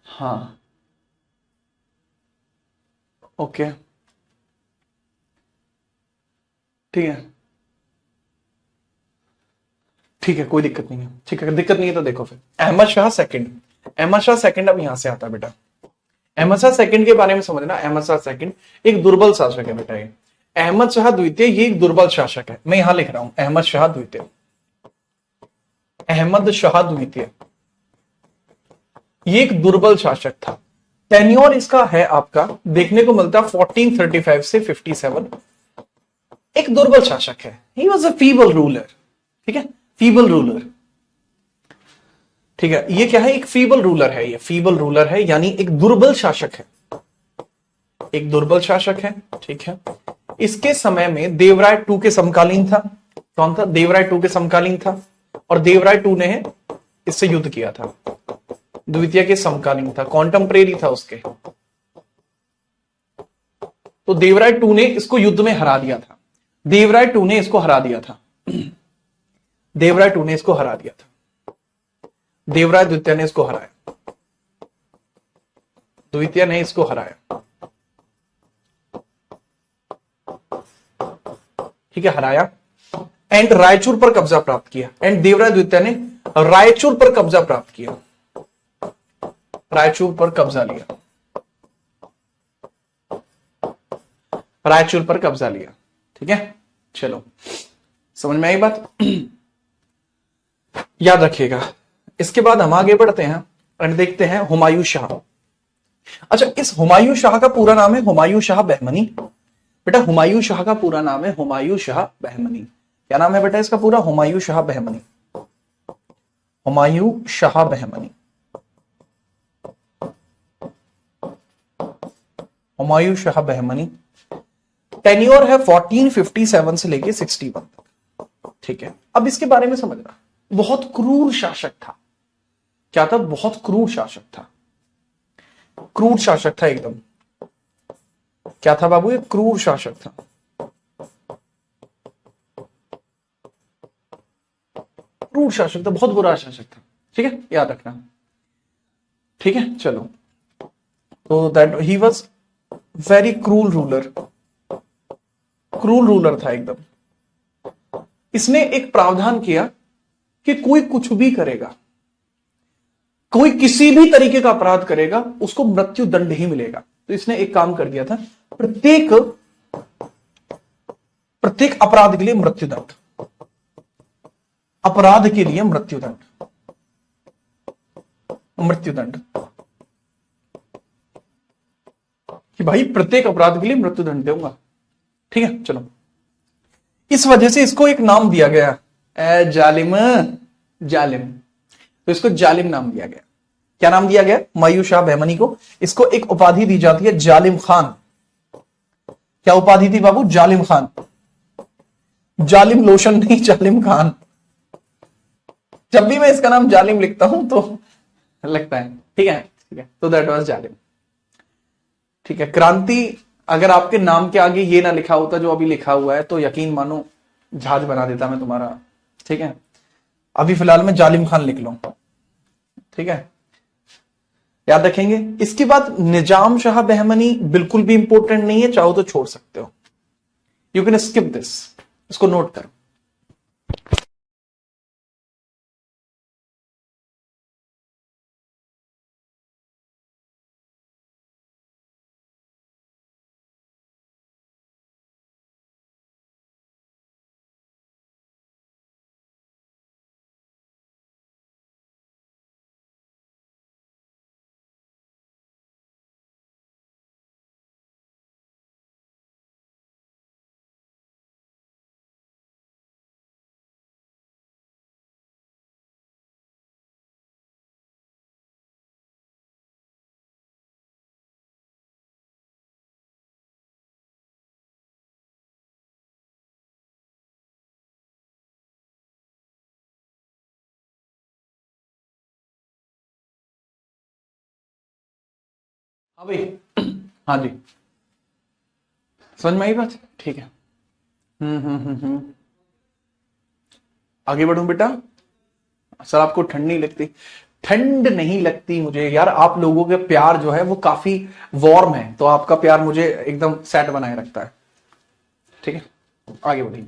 हाँ ओके, ठीक है, ठीक है, कोई दिक्कत नहीं है, ठीक है, अगर दिक्कत नहीं है तो देखो फिर अहमद शाह सेकंड, अहमद शाह सेकंड अब यहां से आता है बेटा। अहमद शाह सेकंड के बारे में समझना, अहमद शाह सेकंड एक दुर्बल शासक है बेटा। ये अहमद शाह द्वितीय ये एक दुर्बल शासक है, मैं यहां लिख रहा हूं अहमद शाह द्वितीय, अहमद शाह द्वितीय ये एक दुर्बल शासक था। टेन्योर इसका है आपका देखने को मिलता है 1435 से 57। एक दुर्बल शासक है, he was a feeble ruler, ठीक है, फीबल रूलर, ठीक है। ये क्या है, एक फीबल रूलर है, ये फीबल रूलर है यानी एक दुर्बल शासक है, एक दुर्बल शासक है, ठीक है। इसके समय में देवराय टू के समकालीन था। कौन था, देवराय टू के समकालीन था, और देवराय टू ने इससे युद्ध किया था, द्वितीय के समकालीन था, कॉन्टेम्परेरी था उसके। तो देवराय टू ने इसको युद्ध में हरा दिया था, देवराय टू ने इसको हरा दिया था, देवराय टू ने इसको हरा दिया था, देवराय द्वितीय ने इसको हराया, द्वितीय ने इसको हराया, ठीक है, हराया, एंड रायचूर पर कब्जा प्राप्त किया, एंड देवराय द्वितीय ने रायचूर पर कब्जा प्राप्त किया, रायचूर पर कब्जा लिया, रायचूर पर कब्जा लिया, ठीक है। चलो समझ में आई बात, याद रखिएगा। इसके बाद हम आगे बढ़ते हैं और देखते हैं हुमायूं शाह। अच्छा, इस हुमायूं शाह का पूरा नाम है हुमायूं शाह बहमनी। बेटा हुमायूं शाह का पूरा नाम है हुमायूं शाह बहमनी। क्या नाम है बेटा इसका पूरा, हुमायूं शाह बहमनी, हुमायूं शाह बहमनी, हुमायूं शाह बहमनी। टेन्योर है 1457 से लेके 61 तक, ठीक है। अब इसके बारे में समझना, बहुत क्रूर शासक था। क्या था, बहुत क्रूर शासक था, क्रूर शासक था एकदम। क्या था बाबू, ये क्रूर शासक था, क्रूर शासक था, बहुत बुरा शासक था, ठीक है, याद रखना, ठीक है। चलो, तो दैट ही वॉज वेरी क्रूर रूलर, क्रूर रूलर था एकदम। इसने एक प्रावधान किया कि कोई कुछ भी करेगा, कोई किसी भी तरीके का अपराध करेगा उसको मृत्यु दंड ही मिलेगा। तो इसने एक काम कर दिया था, प्रत्येक प्रत्येक अपराध के लिए मृत्युदंड, अपराध के लिए मृत्युदंड, मृत्युदंड, कि भाई प्रत्येक अपराध के लिए मृत्युदंड दूंगा। ठीक है, चलो, इस वजह से इसको एक नाम दिया गया, ए जालिम, जालिम, तो इसको जालिम नाम दिया गया। क्या नाम दिया गया? मायूं शाह बहमनी को इसको एक उपाधि दी जाती है, जालिम खान। क्या उपाधि थी बाबू? जालिम खान। जालिम लोशन नहीं, जालिम खान। जब भी मैं इसका नाम जालिम लिखता हूं तो लगता है, ठीक है, ठीक है, तो दैट वाज जालिम। ठीक है, क्रांति अगर आपके नाम के आगे ये ना लिखा होता जो अभी लिखा हुआ है तो यकीन मानो जहाज बना देता मैं तुम्हारा। ठीक है, अभी फिलहाल मैं जालिम खान लिख लूं। ठीक है, याद रखेंगे। इसके बाद निजाम शाह बहमनी बिल्कुल भी इंपॉर्टेंट नहीं है, चाहो तो छोड़ सकते हो, यू कैन स्किप दिस, इसको नोट करो। हाँ भाई, हाँ जी, समझ में आई बात? ठीक है, आगे बढ़ूं बेटा। सर आपको ठंड नहीं लगती? ठंड नहीं लगती मुझे यार, आप लोगों के प्यार जो है वो काफी वार्म है, तो आपका प्यार मुझे एकदम सेट बनाए रखता है। ठीक है, आगे बढ़िए।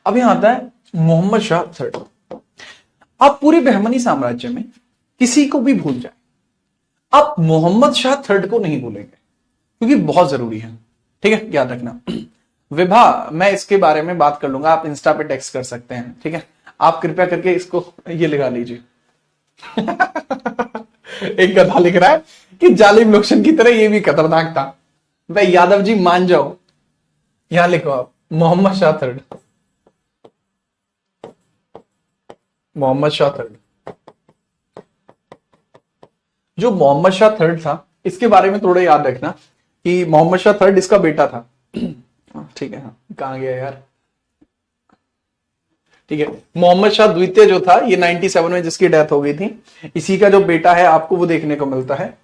अब यहां आता है मोहम्मद शाह थर्ड। आप पूरे बहमनी साम्राज्य में किसी को भी भूल जाए, आप मोहम्मद शाह थर्ड को नहीं भूलेंगे, क्योंकि बहुत जरूरी है। ठीक है, याद रखना। विभा, मैं इसके बारे में बात कर लूंगा, आप इंस्टा पे टेक्स्ट कर सकते हैं। ठीक है, आप कृपया करके इसको ये लगा लीजिए। एक गधा लिख रहा है कि जालिम लोशन की तरह ये भी खतरनाक था। भाई यादव जी मान जाओ, यहां लिखो आप मोहम्मद शाह थर्ड, मोहम्मद शाह थर्ड। जो मोहम्मद शाह थर्ड था, इसके बारे में थोड़ा याद रखना कि मोहम्मद शाह थर्ड इसका बेटा था। ठीक है, हाँ, कहां गया यार? ठीक है, मोहम्मद शाह द्वितीय जो था, ये 97 में जिसकी डेथ हो गई थी, इसी का जो बेटा है आपको वो देखने को मिलता है,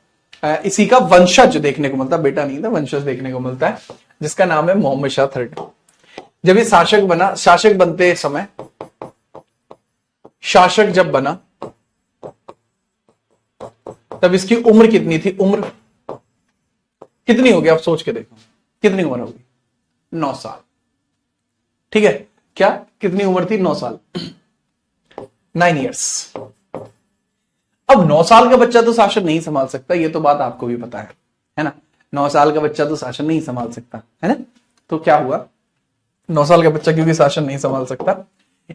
इसी का वंशज देखने को मिलता है, बेटा नहीं था, वंशज देखने को मिलता है, जिसका नाम है मोहम्मद शाह थर्ड। जब ये शासक बना, शासक बनते समय, शासक जब बना तब इसकी उम्र कितनी थी? उम्र कितनी होगी आप सोच के देखो, कितनी उम्र होगी? 9 साल। ठीक है, क्या कितनी उम्र थी? 9 साल, 9 इयर्स। अब 9 साल का बच्चा तो शासन नहीं संभाल सकता, ये तो बात आपको भी पता है ना? 9 साल का बच्चा तो शासन नहीं संभाल सकता है ना? तो क्या हुआ, 9 साल का बच्चा क्योंकि शासन नहीं संभाल सकता,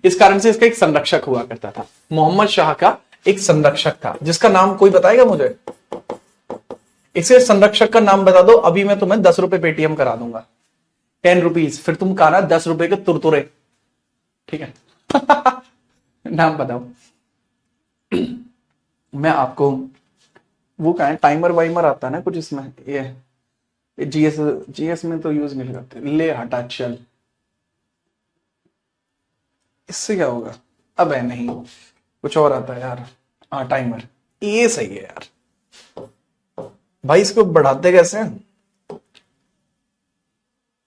इस कारण से इसका एक संरक्षक हुआ करता था। मोहम्मद शाह का एक संरक्षक था, जिसका नाम कोई बताएगा मुझे? इसे संरक्षक का नाम बता दो, अभी मैं तुम्हें 10 रुपए पेटीएम करा दूंगा, 10 रुपीज, फिर तुम खाना 10 रुपए के तुरतुरे। ठीक है। नाम बताओ। मैं आपको वो कहा है, टाइमर वाइमर आता है ना कुछ इसमें, ये जीएस, जीएस में तो यूज नहीं करते, ले हटा चल, इससे क्या होगा? अब है नहीं, कुछ और आता है यार। हाँ, टाइमर, ये सही है यार। भाई इसको बढ़ाते कैसे हैं?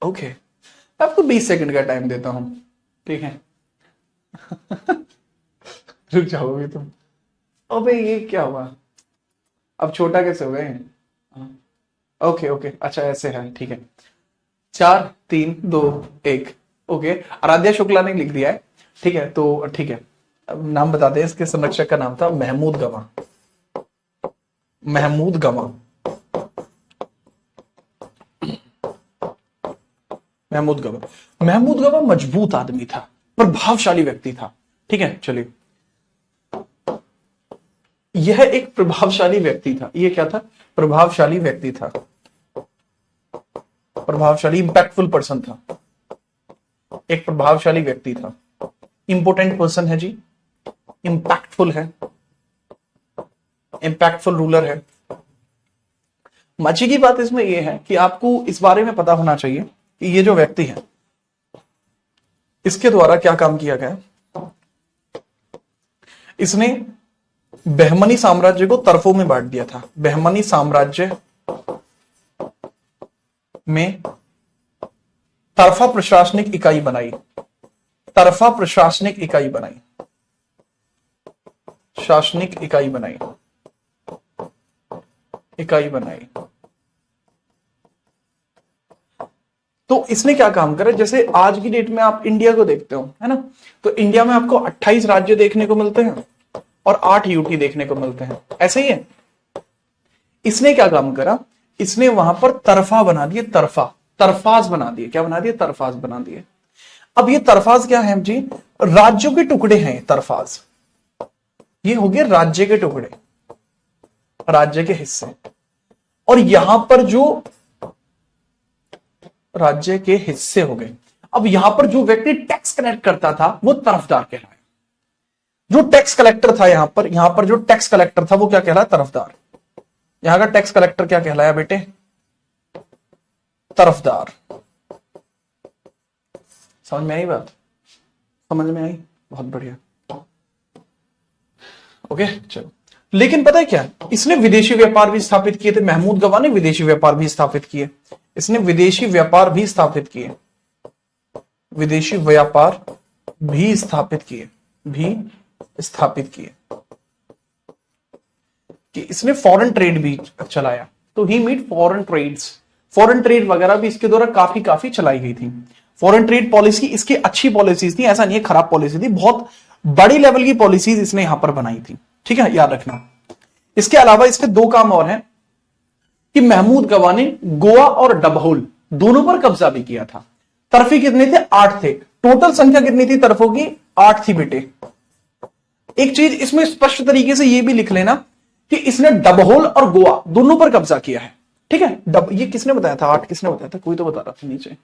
ओके, आपको 20 सेकंड का टाइम देता हूं, ठीक है? रुक जाओगे तुम। अबे ये क्या हुआ? अब छोटा कैसे हो गए? ओके ओके, अच्छा ऐसे है, ठीक है। 4 3 2 1। ओके, आराध्या शुक्ला ने लिख दिया है। ठीक है, तो ठीक है, अब नाम बताते हैं। इसके संरक्षक का नाम था महमूद गमा। महमूद गमा, महमूद गमा। महमूद गमा मजबूत आदमी था, प्रभावशाली व्यक्ति था। ठीक है, चलिए, यह एक प्रभावशाली व्यक्ति था। ये क्या था? प्रभावशाली व्यक्ति था, प्रभावशाली इंपैक्टफुल पर्सन था, एक प्रभावशाली व्यक्ति था। इंपोर्टेंट पर्सन है जी, इंपैक्टफुल है, इंपैक्टफुल रूलर है। मजे की बात इसमें यह है कि आपको इस बारे में पता होना चाहिए कि ये जो व्यक्ति है इसके द्वारा क्या काम किया गया। इसने बहमनी साम्राज्य को तरफों में बांट दिया था। बहमनी साम्राज्य में तरफा प्रशासनिक इकाई बनाई, तरफा प्रशासनिक इकाई बनाई, शासनिक इकाई बनाई, इकाई बनाई। तो इसने क्या काम करा? जैसे आज की डेट में आप इंडिया को देखते हो, है ना, तो इंडिया में आपको 28 राज्य देखने को मिलते हैं और 8 यूटी देखने को मिलते हैं, ऐसे ही है। इसने क्या काम करा? इसने वहां पर तरफा बना दिए, तरफा, तरफाज बना दिए। क्या बना दिए? तरफाज बना दिए। अब ये तरफाज क्या है जी? राज्यों के टुकड़े हैं तरफाज। ये हो गए राज्य के टुकड़े, राज्य के हिस्से। और यहां पर जो राज्य के हिस्से हो गए, अब यहां पर जो व्यक्ति टैक्स कलेक्ट करता था वो तरफदार कहलाया। जो टैक्स कलेक्टर था यहां पर जो टैक्स कलेक्टर था वो क्या कहलाया? तरफदार। यहां का टैक्स कलेक्टर क्या कहलाया बेटे? तरफदार। समझ में आई बात? समझ में आई? बहुत बढ़िया। ओके चलो। लेकिन पता है क्या, इसने विदेशी व्यापार भी स्थापित किए थे। महमूद गवा ने विदेशी व्यापार भी स्थापित किए। इसने विदेशी व्यापार भी स्थापित किए, विदेशी व्यापार भी स्थापित किए, भी स्थापित किए। कि इसने फॉरेन ट्रेड भी चलाया। तो he meet foreign trades, foreign trade वगैरह भी इसके द्वारा काफी चलाई गई थी। फॉरेन ट्रेड पॉलिसी इसकी अच्छी पॉलिसीज थी, ऐसा नहीं है खराब पॉलिसी थी, बहुत बड़ी लेवल की पॉलिसीज इसने यहां पर बनाई थी। ठीक है, याद रखना। इसके अलावा इसके 2 काम और हैं कि महमूद गवा ने गोवा और डबहोल दोनों पर कब्जा भी किया था। तरफे कितने थे? 8 थे। टोटल संख्या कितनी थी तरफों की? 8 थी बेटे। एक चीज इसमें स्पष्ट तरीके से यह भी लिख लेना कि इसने डबहोल और गोवा दोनों पर कब्जा किया है। ठीक है, ये किसने बताया था? 8 किसने बताया था? कोई तो बता रहा था नीचे।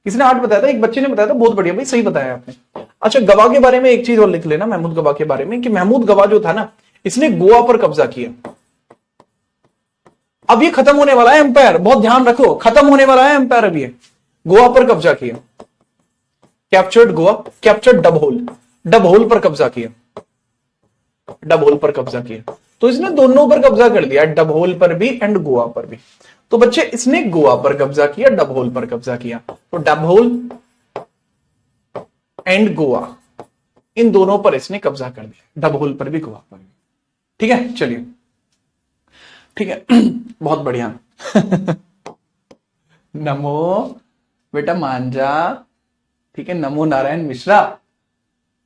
किसने 8 बताया था? एक बच्चे ने बताया था। बहुत बढ़िया भाई, सही बताया आपने। अच्छा, गवा के बारे में एक चीज और लिख लेना, महमूद गवा के बारे में, कि महमूद गवा जो था ना, इसने गोवा पर कब्जा किया। अब ये खत्म होने वाला है एम्पायर, बहुत ध्यान रखो, खत्म होने वाला है एम्पायर। अब ये गोवा पर कब्जा किया, कैप्चर्ड गोवा, कैप्चर्ड डबहोल, डबहोल पर कब्जा किया, डबहोल पर कब्जा किया। तो इसने दोनों पर कब्जा कर दिया, डबहोल पर भी एंड गोवा पर भी। तो बच्चे इसने गोवा पर कब्जा किया, डबहोल पर कब्जा किया। तो डबहोल एंड गोवा, इन दोनों पर इसने कब्जा कर दिया, डबहोल पर भी गोवा पर भी। ठीक है, चलिए ठीक है। बहुत बढ़िया। नमो बेटा मांझा, ठीक है, नमो नारायण मिश्रा,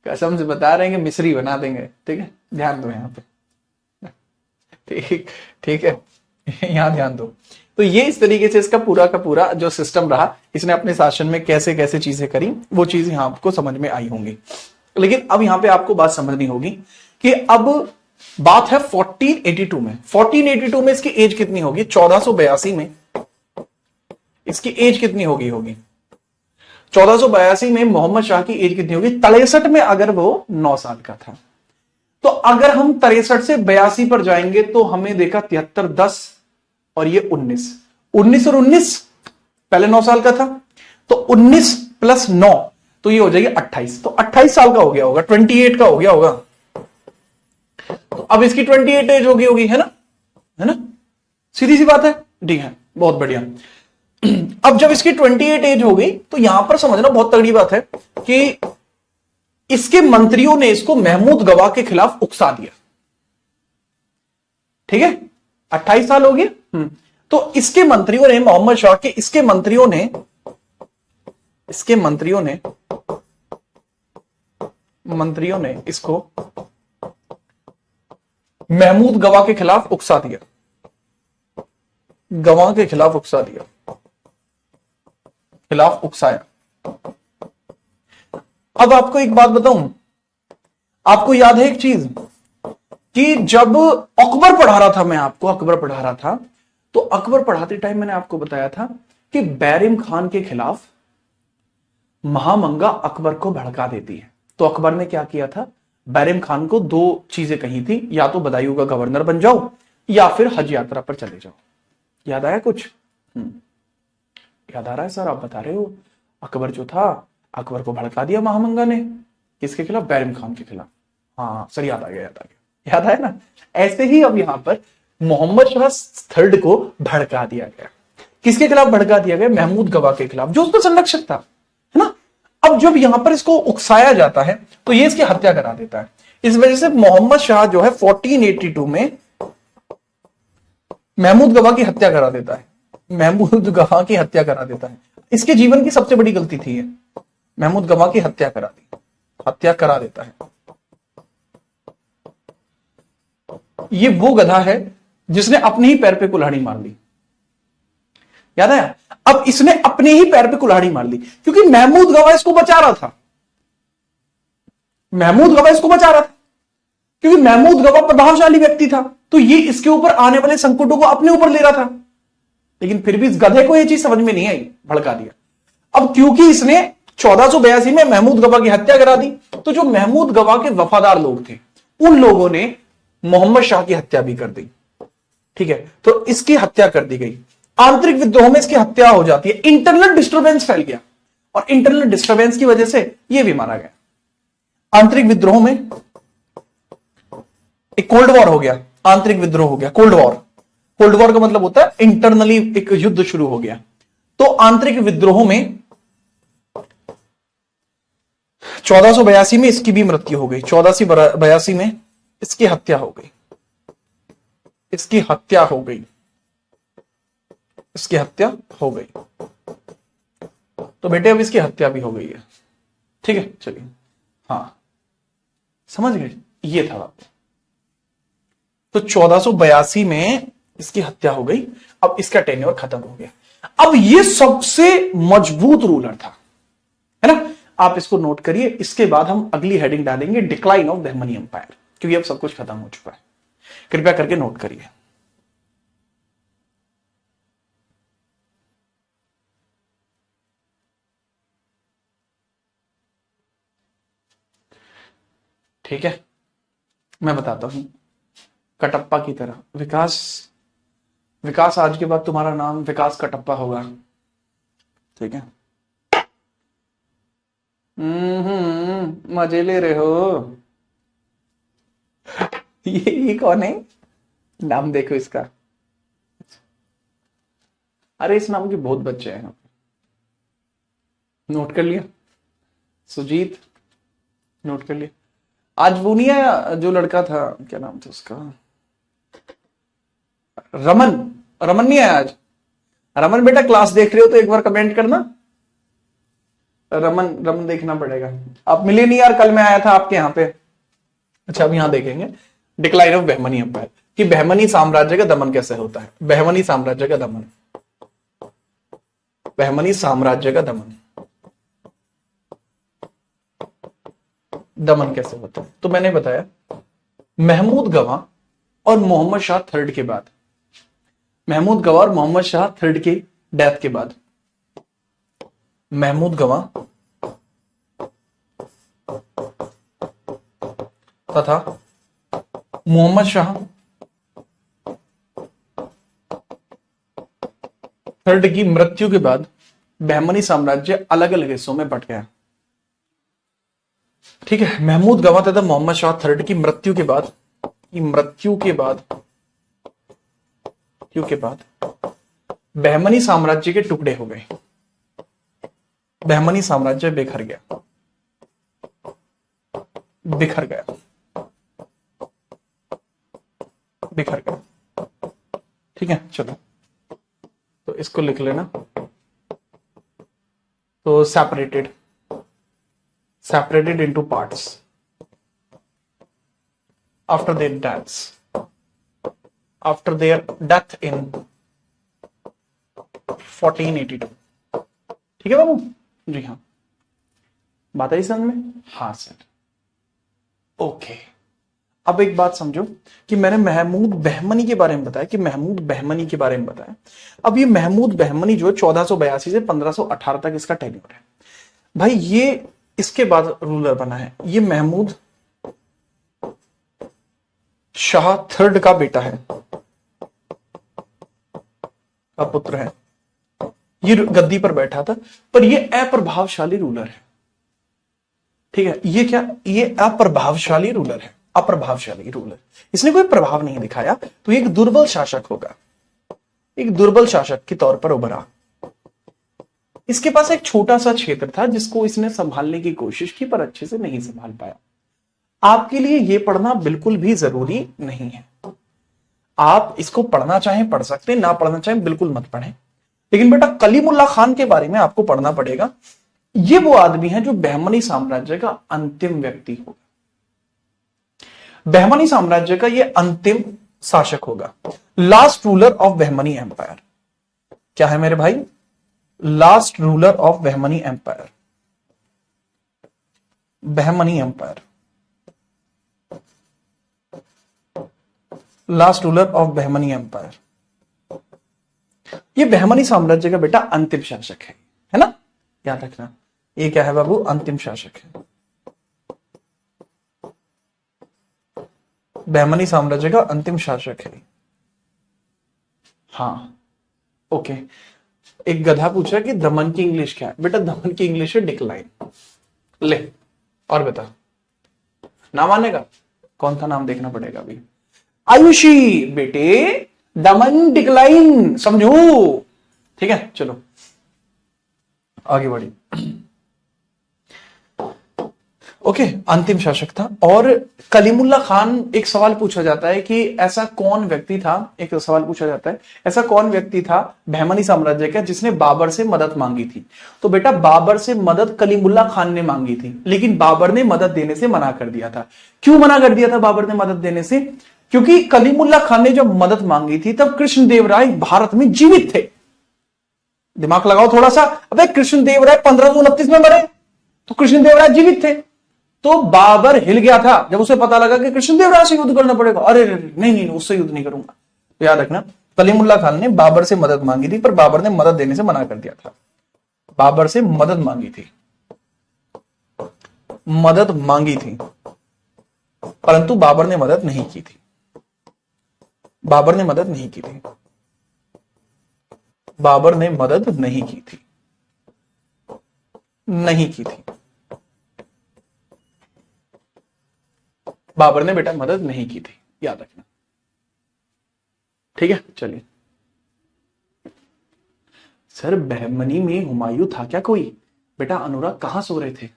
कसम से बता रहे हैं कि मिश्री बना देंगे। ठीक है, ध्यान दो यहां पे। ठीक ठीक है, यहां ध्यान दो। तो ये इस तरीके से इसका पूरा का पूरा जो सिस्टम रहा, इसने अपने शासन में कैसे कैसे चीजें करी, वो चीज यहां आपको समझ में आई होंगी। लेकिन अब यहां पे आपको बात समझनी होगी कि अब बात है 1482 में। 1482 में इसकी एज कितनी होगी? 1482 में इसकी एज कितनी होगी? 1482 में मोहम्मद शाह की एज कितनी होगी? 63 में अगर वो 9 साल का था, तो अगर हम 63 से 82 पर जाएंगे तो हमें देखा 73, 10 और ये 19, 19 और 19, पहले 9 साल का था, तो 19 प्लस 9 तो ये हो जाएगी 28। तो 28 साल का हो गया होगा, 28 का हो गया होगा। तो अब इसकी 28 एज होगी, है ना, है ना, सीधी सी बात है। ठीक है, बहुत बढ़िया। अब जब इसकी 28 एज हो गई तो यहां पर समझना बहुत तगड़ी बात है कि इसके मंत्रियों ने इसको महमूद गवा के खिलाफ उकसा दिया। ठीक है, 28 साल हो गए। तो इसके मंत्रियों ने, मोहम्मद शाह के इसके मंत्रियों ने इसको महमूद गवा के खिलाफ उकसा दिया, गवा के खिलाफ उकसा दिया, खिलाफ उकसाया। अब आपको एक बात बताऊं, आपको याद है एक चीज कि जब अकबर पढ़ा रहा था, मैं आपको अकबर पढ़ा रहा था, तो अकबर पढ़ाते टाइम मैंने आपको बताया था कि बैरिम खान के खिलाफ महामंगा अकबर को भड़का देती है। तो अकबर ने क्या किया था, बैरिम खान को दो चीजें कही थी, या तो बदायूं का गवर्नर बन जाओ या फिर हज यात्रा पर चले जाओ। याद आया कुछ? याद आ रहा है सर? आप बता रहे हो अकबर जो था, अकबर को भड़का दिया महामंगा ने, किसके खिलाफ? बैरिम खान के खिलाफ। हाँ सर, याद आ गया, याद आ गया, याद आया ना। ऐसे ही अब यहां पर मोहम्मद शाह थर्ड को भड़का दिया गया। किसके खिलाफ भड़का दिया गया? महमूद गवा के खिलाफ, जो उसका संरक्षक था, है ना। अब जब यहां पर इसको उकसाया जाता है तो ये इसकी हत्या करा देता है। इस वजह से मोहम्मद शाह जो है 1482 में महमूद गवा की हत्या करा देता है। महमूद गवा की हत्या करा देता है। इसके जीवन की सबसे बड़ी गलती थी ये, महमूद गवा की हत्या करा दी, हत्या करा देता है। ये वो गधा है जिसने अपने ही पैर पे कुल्हाड़ी मार ली। याद आया? अब इसने अपने ही पैर पे कुल्हाड़ी मार ली, क्योंकि महमूद गवा इसको बचा रहा था। महमूद गवा इसको बचा रहा था क्योंकि महमूद गवा प्रभावशाली व्यक्ति था, तो ये इसके ऊपर आने वाले संकटों को अपने ऊपर ले रहा था। लेकिन फिर भी इस गधे को यह चीज समझ में नहीं आई, भड़का दिया। अब क्योंकि इसने 1482 में महमूद गवा की हत्या करा दी, तो जो महमूद गवा के वफादार लोग थे, उन लोगों ने मोहम्मद शाह की हत्या भी कर दी। ठीक है, तो इसकी हत्या कर दी गई। आंतरिक विद्रोह में इसकी हत्या हो जाती है। इंटरनल डिस्टर्बेंस फैल गया और इंटरनल डिस्टर्बेंस की वजह से यह भी मारा गया। आंतरिक विद्रोह में एक कोल्ड वॉर हो गया, आंतरिक विद्रोह हो गया, कोल्ड वॉर। कोल्ड वॉर का मतलब होता है इंटरनली एक युद्ध शुरू हो गया। तो आंतरिक विद्रोह में 1482 में इसकी भी मृत्यु हो गई। 1482 में इसकी हत्या हो गई, इसकी हत्या हो गई, इसकी हत्या हो गई। तो बेटे अब इसकी हत्या भी हो गई है। ठीक है, चलिए, हाँ समझ गए, ये था बात। तो 1482 में इसकी हत्या हो गई। अब इसका टेन्योर खत्म हो गया। अब ये सबसे मजबूत रूलर था, है ना। आप इसको नोट करिए। इसके बाद हम अगली हेडिंग डालेंगे डिक्लाइन ऑफ बहमनी एम्पायर, क्योंकि अब सब कुछ खत्म हो चुका है। कृपया करके नोट करिए। ठीक है, मैं बताता हूं। कटप्पा की तरह विकास, विकास आज के बाद तुम्हारा नाम विकास कटप्पा होगा। ठीक है, मजे ले रहे हो। ये कौन है? नाम देखो इसका। अरे इस नाम के बहुत बच्चे हैं। नोट कर लिया? सुजीत नोट कर लिया? आज वो नहीं आया जो लड़का था, क्या नाम था उसका? रमन। रमन नहीं आया आज? रमन बेटा क्लास देख रहे हो तो एक बार कमेंट करना। रमन, रमन देखना पड़ेगा। आप मिले नहीं यार, कल मैं आया था आपके यहाँ पे। अच्छा, अब यहां देखेंगे डिक्लाइन ऑफ बहमनी एम्पायर, कि बहमनी साम्राज्य का दमन कैसे होता है। बहमनी साम्राज्य का दमन, बहमनी साम्राज्य का दमन, दमन कैसे होता है। तो मैंने बताया महमूद गवा और मोहम्मद शाह थर्ड के बाद, महमूद गवा और मोहम्मद शाह थर्ड की डेथ के बाद, महमूद गवा तथा मोहम्मद शाह थर्ड की मृत्यु के बाद बहमनी साम्राज्य अलग अलग हिस्सों में बंट गया। ठीक है, महमूद गवा तथा मोहम्मद शाह थर्ड की मृत्यु के बाद, बहमनी साम्राज्य के टुकड़े हो गए। बहमनी साम्राज्य बिखर गया, बिखर गया, बिखर गया। ठीक है, चलो तो इसको लिख लेना। तो separated, separated into parts after their deaths, after their death in 1482। ठीक है बाबू जी? हाँ, बात आई समझ में? हाँ सर, ओके। अब एक बात समझो कि मैंने महमूद बहमनी के बारे में बताया, कि महमूद बहमनी के बारे में बताया। अब ये महमूद बहमनी जो है 1482 से 1518 तक इसका टेन्योर है भाई। ये इसके बाद रूलर बना है। ये महमूद शाह थर्ड का बेटा है, का पुत्र है। ये गद्दी पर बैठा था, पर ये अप्रभावशाली रूलर है। ठीक है, ये क्या, ये अप्रभावशाली रूलर है, अप्रभावशाली रूलर। इसने कोई प्रभाव नहीं दिखाया, तो एक दुर्बल शासक होगा, एक दुर्बल शासक के तौर पर उभरा। इसके पास एक छोटा सा क्षेत्र था जिसको इसने संभालने की कोशिश की, पर अच्छे से नहीं संभाल पाया। आपके लिए यह पढ़ना बिल्कुल भी जरूरी नहीं है। आप इसको पढ़ना चाहें पढ़ सकते हैं, ना पढ़ना चाहें बिल्कुल मत पढ़ें। लेकिन बेटा कलीमुल्ला खान के बारे में आपको पढ़ना पड़ेगा। ये वो आदमी है जो बहमनी साम्राज्य का अंतिम व्यक्ति होगा, बहमनी साम्राज्य का ये अंतिम शासक होगा, last ruler of Bahmani empire. क्या है मेरे भाई? Last ruler of Bahmani empire, Bahmani empire, last ruler of Bahmani empire. ये बहमनी साम्राज्य का बेटा अंतिम शासक है ना, याद रखना। ये क्या है बाबू? अंतिम शासक है, बहमनी साम्राज्य का अंतिम शासक है। हाँ ओके। एक गधा पूछा कि दमन की इंग्लिश क्या है? बेटा दमन की इंग्लिश है डिक्लाइन। ले और बता, नाम आनेगा? कौन सा नाम देखना पड़ेगा अभी? आयुषी बेटे, दमन डिक्लाइन समझो। ठीक है, चलो आगे बढ़ी। ओके, अंतिम शासक था। और कलीमुल्ला खान, एक सवाल पूछा जाता है कि ऐसा कौन व्यक्ति था, एक सवाल पूछा जाता है ऐसा कौन व्यक्ति था बहमनी साम्राज्य का जिसने बाबर से मदद मांगी थी? तो बेटा बाबर से मदद कलीमुल्ला खान ने मांगी थी, लेकिन बाबर ने मदद देने से मना कर दिया था। क्यों मना कर दिया था बाबर ने मदद देने से? क्योंकि कलीमुल्ला खान ने जब मदद मांगी थी तब कृष्णदेवराय भारत में जीवित थे। दिमाग लगाओ थोड़ा सा। अबे कृष्णदेवराय 1529 में मरे, तो कृष्णदेवराय जीवित थे। तो बाबर हिल गया था जब उसे पता लगा कि कृष्णदेवराय से युद्ध करना पड़ेगा। अरे नहीं नहीं, उससे युद्ध नहीं करूंगा। तो याद रखना, कलीमुल्ला खान ने बाबर से मदद मांगी थी, पर बाबर ने मदद देने से मना कर दिया था। बाबर से मदद मांगी थी, मदद मांगी थी, परंतु बाबर ने मदद नहीं की थी। बाबर ने मदद नहीं की थी, बाबर ने मदद नहीं की थी, नहीं की थी। बाबर ने बेटा मदद नहीं की थी, याद रखना। ठीक है, चलिए। सर बहमनी में हुमायूं था क्या कोई? बेटा अनुराग कहां सो रहे थे?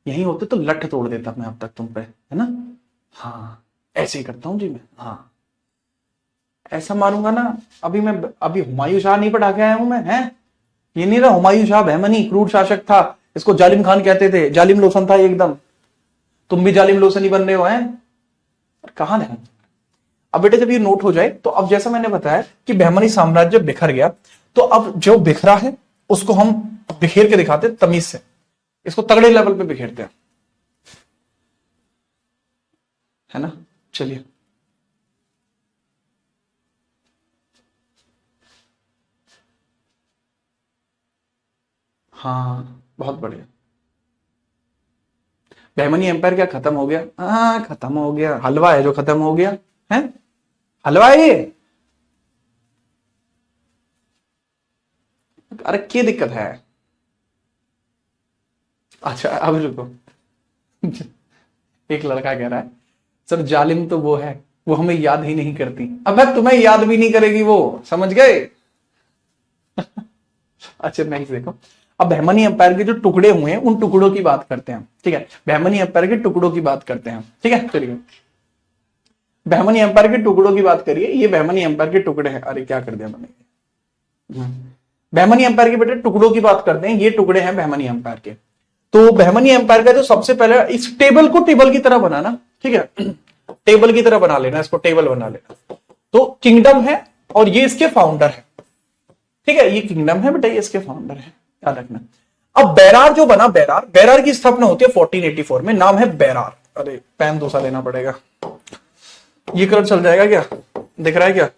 यहीं होते तो लठ तोड़ देता मैं अब तक तुम पे, है ना? हाँ ऐसे ही करता हूं जी मैं। हाँ ऐसा मारूंगा ना। अभी हुमायूं शाह नहीं पढ़ा के आया हूं मैं, है? ये नहीं रहा हुमायूं शाह बहमनी क्रूर शासक था, इसको जालिम खान कहते थे, जालिम लोसन था एकदम। तुम भी जालिम लोसन ही बन रहे हो, हैं? कहां ध्यान? अब बेटे जब ये नोट हो जाए तो अब जैसा मैंने बताया कि बहमनी साम्राज्य बिखर गया, तो अब जो बिखरा है उसको हम बिखेर के दिखाते तमीज से, इसको तगड़े लेवल पे बिखेरते हैं, है ना? चलिए हाँ बहुत बढ़िया। बहमनी एम्पायर क्या खत्म हो गया? हाँ खत्म हो गया। हलवा है जो खत्म हो गया, है? हलवा है ये। अरे क्या दिक्कत है? अच्छा अब रुको। एक लड़का कह रहा है सर जालिम तो वो है, वो हमें याद ही नहीं करती। अब तुम्हें याद भी नहीं करेगी वो, समझ गए? अच्छा नहीं, देखो अब बहमनी एम्पायर के जो टुकड़े हुए हैं उन टुकड़ों की बात करते हैं। ठीक है, बहमनी एम्पायर के टुकड़ों की बात करते हैं। ठीक है, चलिए बहमनी एम्पायर के टुकड़ों की बात करिए। ये बहमनी एम्पायर के टुकड़े हैं। अरे क्या कर दिया मैंने? बहमनी एम्पायर के बेटे टुकड़ों की बात करते हैं। ये टुकड़े हैं बहमनी एम्पायर के। तो बहमनी एम्पायर का जो सबसे पहले, इस टेबल को टेबल की तरह बनाना, ठीक है? टेबल की तरह बना लेना, इसको टेबल बना लेना। तो किंगडम है और ये इसके फाउंडर है। ठीक है, ये किंगडम है बेटा, ये इसके फाउंडर है, याद रखना। अब बैरार जो बना, बैरार की स्थापना होती है 1484 में, नाम है बैरार। अरे पेन दूसरा लेना पड़ेगा। ये कलर चल जाएगा क्या? दिख रहा है क्या?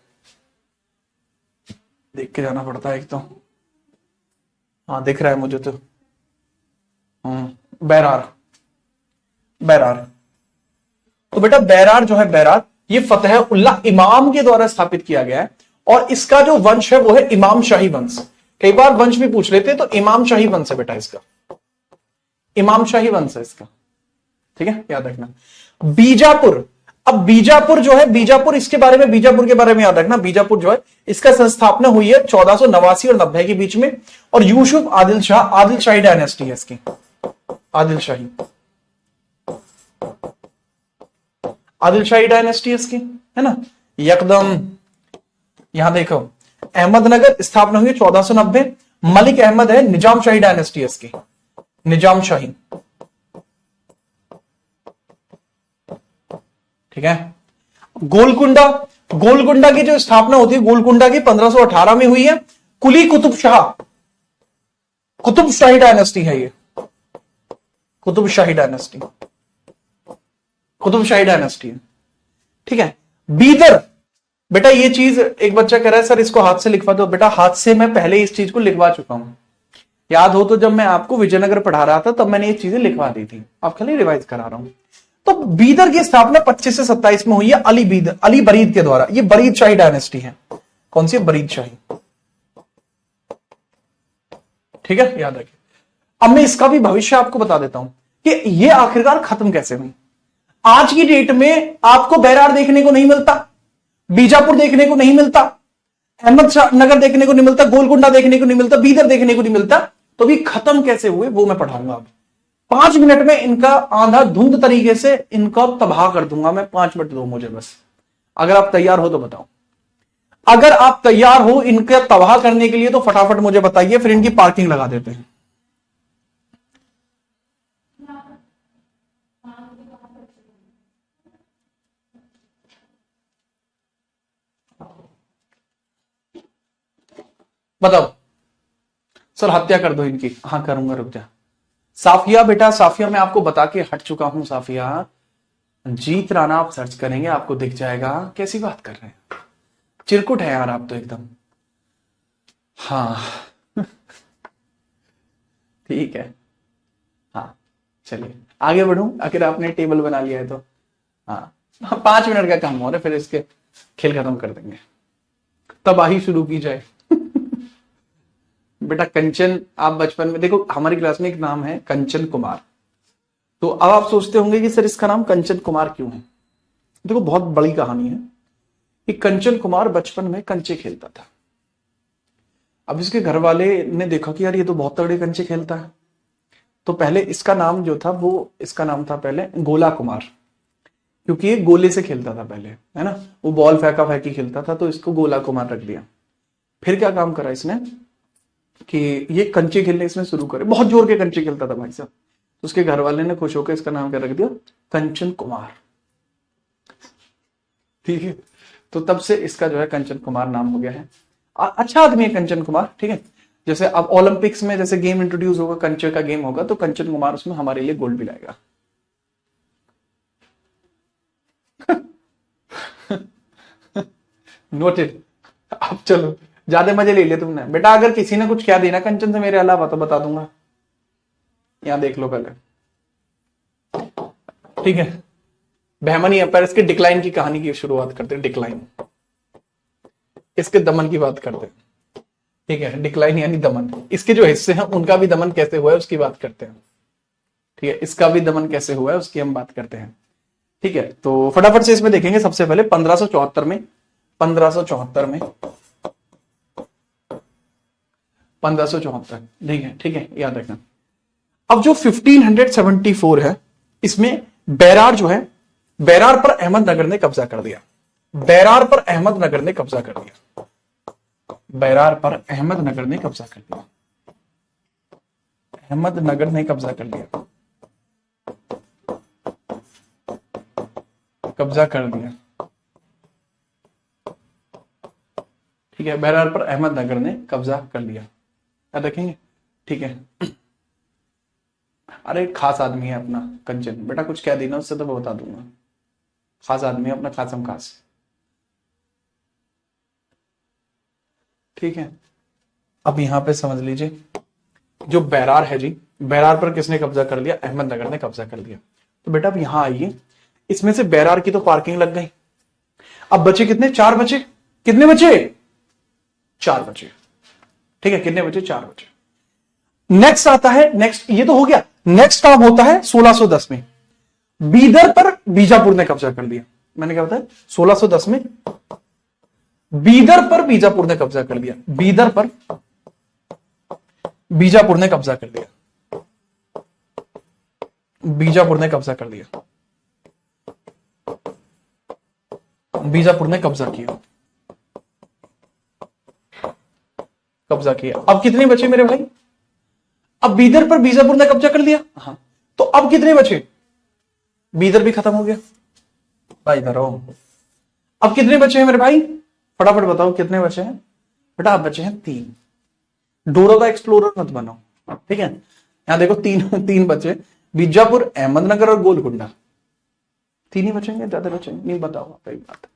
देख के जाना पड़ता है एक तो। हाँ दिख रहा है मुझे तो। बैरार, बैरार। तो बेटा बैरार जो है, बैरार ये फतेह उल्लाह इमाम के द्वारा स्थापित किया गया है, और इसका जो वंश है वो है इमाम शाही वंश। कई बार वंश भी पूछ लेते हैं, तो इमाम शाही वंश है बेटा इसका, इमाम शाही वंश है इसका, ठीक है, याद रखना। बीजापुर, अब बीजापुर जो है, बीजापुर इसके बारे में, बीजापुर के बारे में याद रखना। बीजापुर जो है इसका संस्थापना हुई है 1489 और 90 के बीच में, और यूसुफ आदिल शाह, आदिल शाही डायनेस्टी है इसकी, आदिल शाही, आदिल शाही डायनेस्टी इसकी, है ना, यकदम। यहां देखो, अहमदनगर स्थापना हुई 1490, मलिक अहमद है, निजाम शाही डायनेस्टी है इसकी, निजाम शाही, ठीक है। गोलकुंडा, गोलकुंडा की जो स्थापना होती है गोलकुंडा की 1518 में हुई है, कुली कुतुब शाह, कुतुब शाही डायनेस्टी है ये, कुतुब शाही डायनेस्टी, कुतुब शाही डायनेस्टी है, ठीक है। बीदर, बेटा ये चीज एक बच्चा कह रहा है सर इसको हाथ से लिखवा दो, बेटा हाथ से मैं पहले इस चीज को लिखवा चुका हूं, याद हो तो जब मैं आपको विजयनगर पढ़ा रहा था तब मैंने ये चीजें लिखवा दी थी, अब खाली रिवाइज करा रहा हूं। तो बीदर की स्थापना 25 से 27 में हुई है अली बीदर, अली बरीद के द्वारा। ये बरीद शाही डायनेस्टी है, कौन सी? बरीद शाही, ठीक है, याद रखिए। अब मैं इसका भी भविष्य आपको बता देता हूं कि ये आखिरकार खत्म कैसे हुई। आज की डेट में आपको बैरार देखने को नहीं मिलता, बीजापुर देखने को नहीं मिलता, अहमद नगर देखने को नहीं मिलता, गोलकुंडा देखने को नहीं मिलता, बीदर देखने को नहीं मिलता, तो भी खत्म कैसे हुए वो मैं पढ़ाऊंगा। अब 5 मिनट में इनका आंधाधुंध तरीके से इनका तबाह कर दूंगा मैं। 5 मिनट दो मुझे बस, अगर आप तैयार हो तो बताओ। अगर आप तैयार हो इनका तबाह करने के लिए तो फटाफट मुझे बताइए, फिर इनकी पार्किंग लगा देते हैं। बताओ सर, हत्या कर दो इनकी। हाँ करूंगा, रुक जा। साफिया बेटा, साफिया मैं आपको बता के हट चुका हूं। साफिया जीत राणा आप सर्च करेंगे आपको दिख जाएगा। कैसी बात कर रहे हैं, चिरकुट है यार आप तो एकदम। हाँ ठीक है, हाँ चलिए आगे बढ़ूं, आखिर आपने टेबल बना लिया है तो। हाँ 5 मिनट का काम हो रहा है, फिर इसके खेल खत्म कर देंगे, तबाही शुरू की जाए बेटा कंचन, आप बचपन में देखो हमारी क्लास में एक नाम है कंचन कुमार, तो अब आप सोचते होंगे कि सर इसका नाम कंचन कुमार क्यों है। देखो बहुत बड़ी कहानी है कि कंचन कुमार बचपन में कंचे खेलता था। अब इसके घर वाले ने देखा कि यार ये तो बहुत तगड़े कंचे खेलता है, तो पहले इसका नाम जो था वो, इसका नाम था पहले गोला कुमार, क्योंकि ये गोले से खेलता था पहले, है ना, वो बॉल फेंका फेंकी खेलता था, तो इसको गोला कुमार रख दिया। फिर क्या काम करा इसने कि ये कंचे खेलने इसमें शुरू करे, बहुत जोर के कंचे खेलता था भाई साहब, तो उसके घर वाले ने खुश होकर इसका नाम क्या रख दिया, कंचन कुमार, ठीक है। तो तब से इसका जो है कंचन कुमार नाम हो गया है। अच्छा आदमी है कंचन कुमार, ठीक है। जैसे अब ओलंपिक्स में जैसे गेम इंट्रोड्यूस होगा, कंचे का गेम होगा, तो कंचन कुमार उसमें हमारे लिए गोल्ड भी लाएगा नोटेड। अब चलो ज्यादा मजे ले लिया तुमने बेटा, अगर किसी ने कुछ क्या देना कंचन से मेरे अलावा तो बता दूंगा, यहां देख लो पहले, ठीक है। बहमनी एम्पायर, इसके डिक्लाइन की कहानी की शुरुआत करते हैं, डिक्लाइन, इसके दमन की बात करते हैं, ठीक है। डिक्लाइन यानी दमन, इसके जो हिस्से हैं उनका भी दमन कैसे हुआ है उसकी बात करते हैं, ठीक है। इसका भी दमन कैसे हुआ है उसकी हम बात करते हैं, ठीक है। तो फटाफट से इसमें देखेंगे सबसे पहले 1574 में, 1574 में, 1574, ठीक है, ठीक है, याद रखना। अब जो 1574 है इसमें बैरार जो है, बैरार पर अहमदनगर ने कब्जा कर दिया, बैरार पर अहमदनगर ने कब्जा कर दिया, बैरार पर अहमदनगर ने कब्जा कर दिया, अहमदनगर ने कब्जा कर दिया, कब्जा कर दिया, ठीक है। बैरार पर अहमदनगर ने कब्जा कर लिया, याद रखेंगे, ठीक है। अरे खास आदमी है अपना कंचन, बेटा कुछ कह देना उससे तो मैं बता दूंगा, खास आदमी है अपना, खासम खास। ठीक है, अब यहां पे समझ लीजिए, जो बैरार है जी, बैरार पर किसने कब्जा कर लिया? अहमदनगर ने कब्जा कर लिया। तो बेटा अब यहां आइए, इसमें से बैरार की तो पार्किंग लग गई। अब बचे कितने? 4 बचे। कितने बचे? 4 बचे। ठीक है, कितने बचे? 4 बचे। नेक्स्ट आता है, नेक्स्ट ये तो हो गया। नेक्स्ट काम होता है 1610 में, बीदर पर बीजापुर ने कब्जा कर लिया। मैंने क्या बताया? 1610 में बीदर पर बीजापुर ने कब्जा कर लिया। बीदर पर बीजापुर ने कब्जा कर लिया। बीजापुर ने कब्जा कर लिया। बीजापुर ने कब्जा किया। कब्जा किया। अब कितने बचे मेरे भाई? अब बीदर पर बीजापुर ने कब्जा कर लिया। हाँ, तो अब कितने बचे? बीदर भी खत्म हो गया भाई, इधर आओ। अब कितने बचे हैं मेरे भाई? फटाफट बताओ कितने बचे हैं बेटा? अब बचे हैं 3। डोरा का एक्सप्लोरर मत बनो, ठीक है। यहां देखो, 3 बचे, बीजापुर, अहमदनगर और गोलकुंडा। 3 ही बचेंगे, ज्यादा बचेंगे नहीं, बताओ आप एक बात।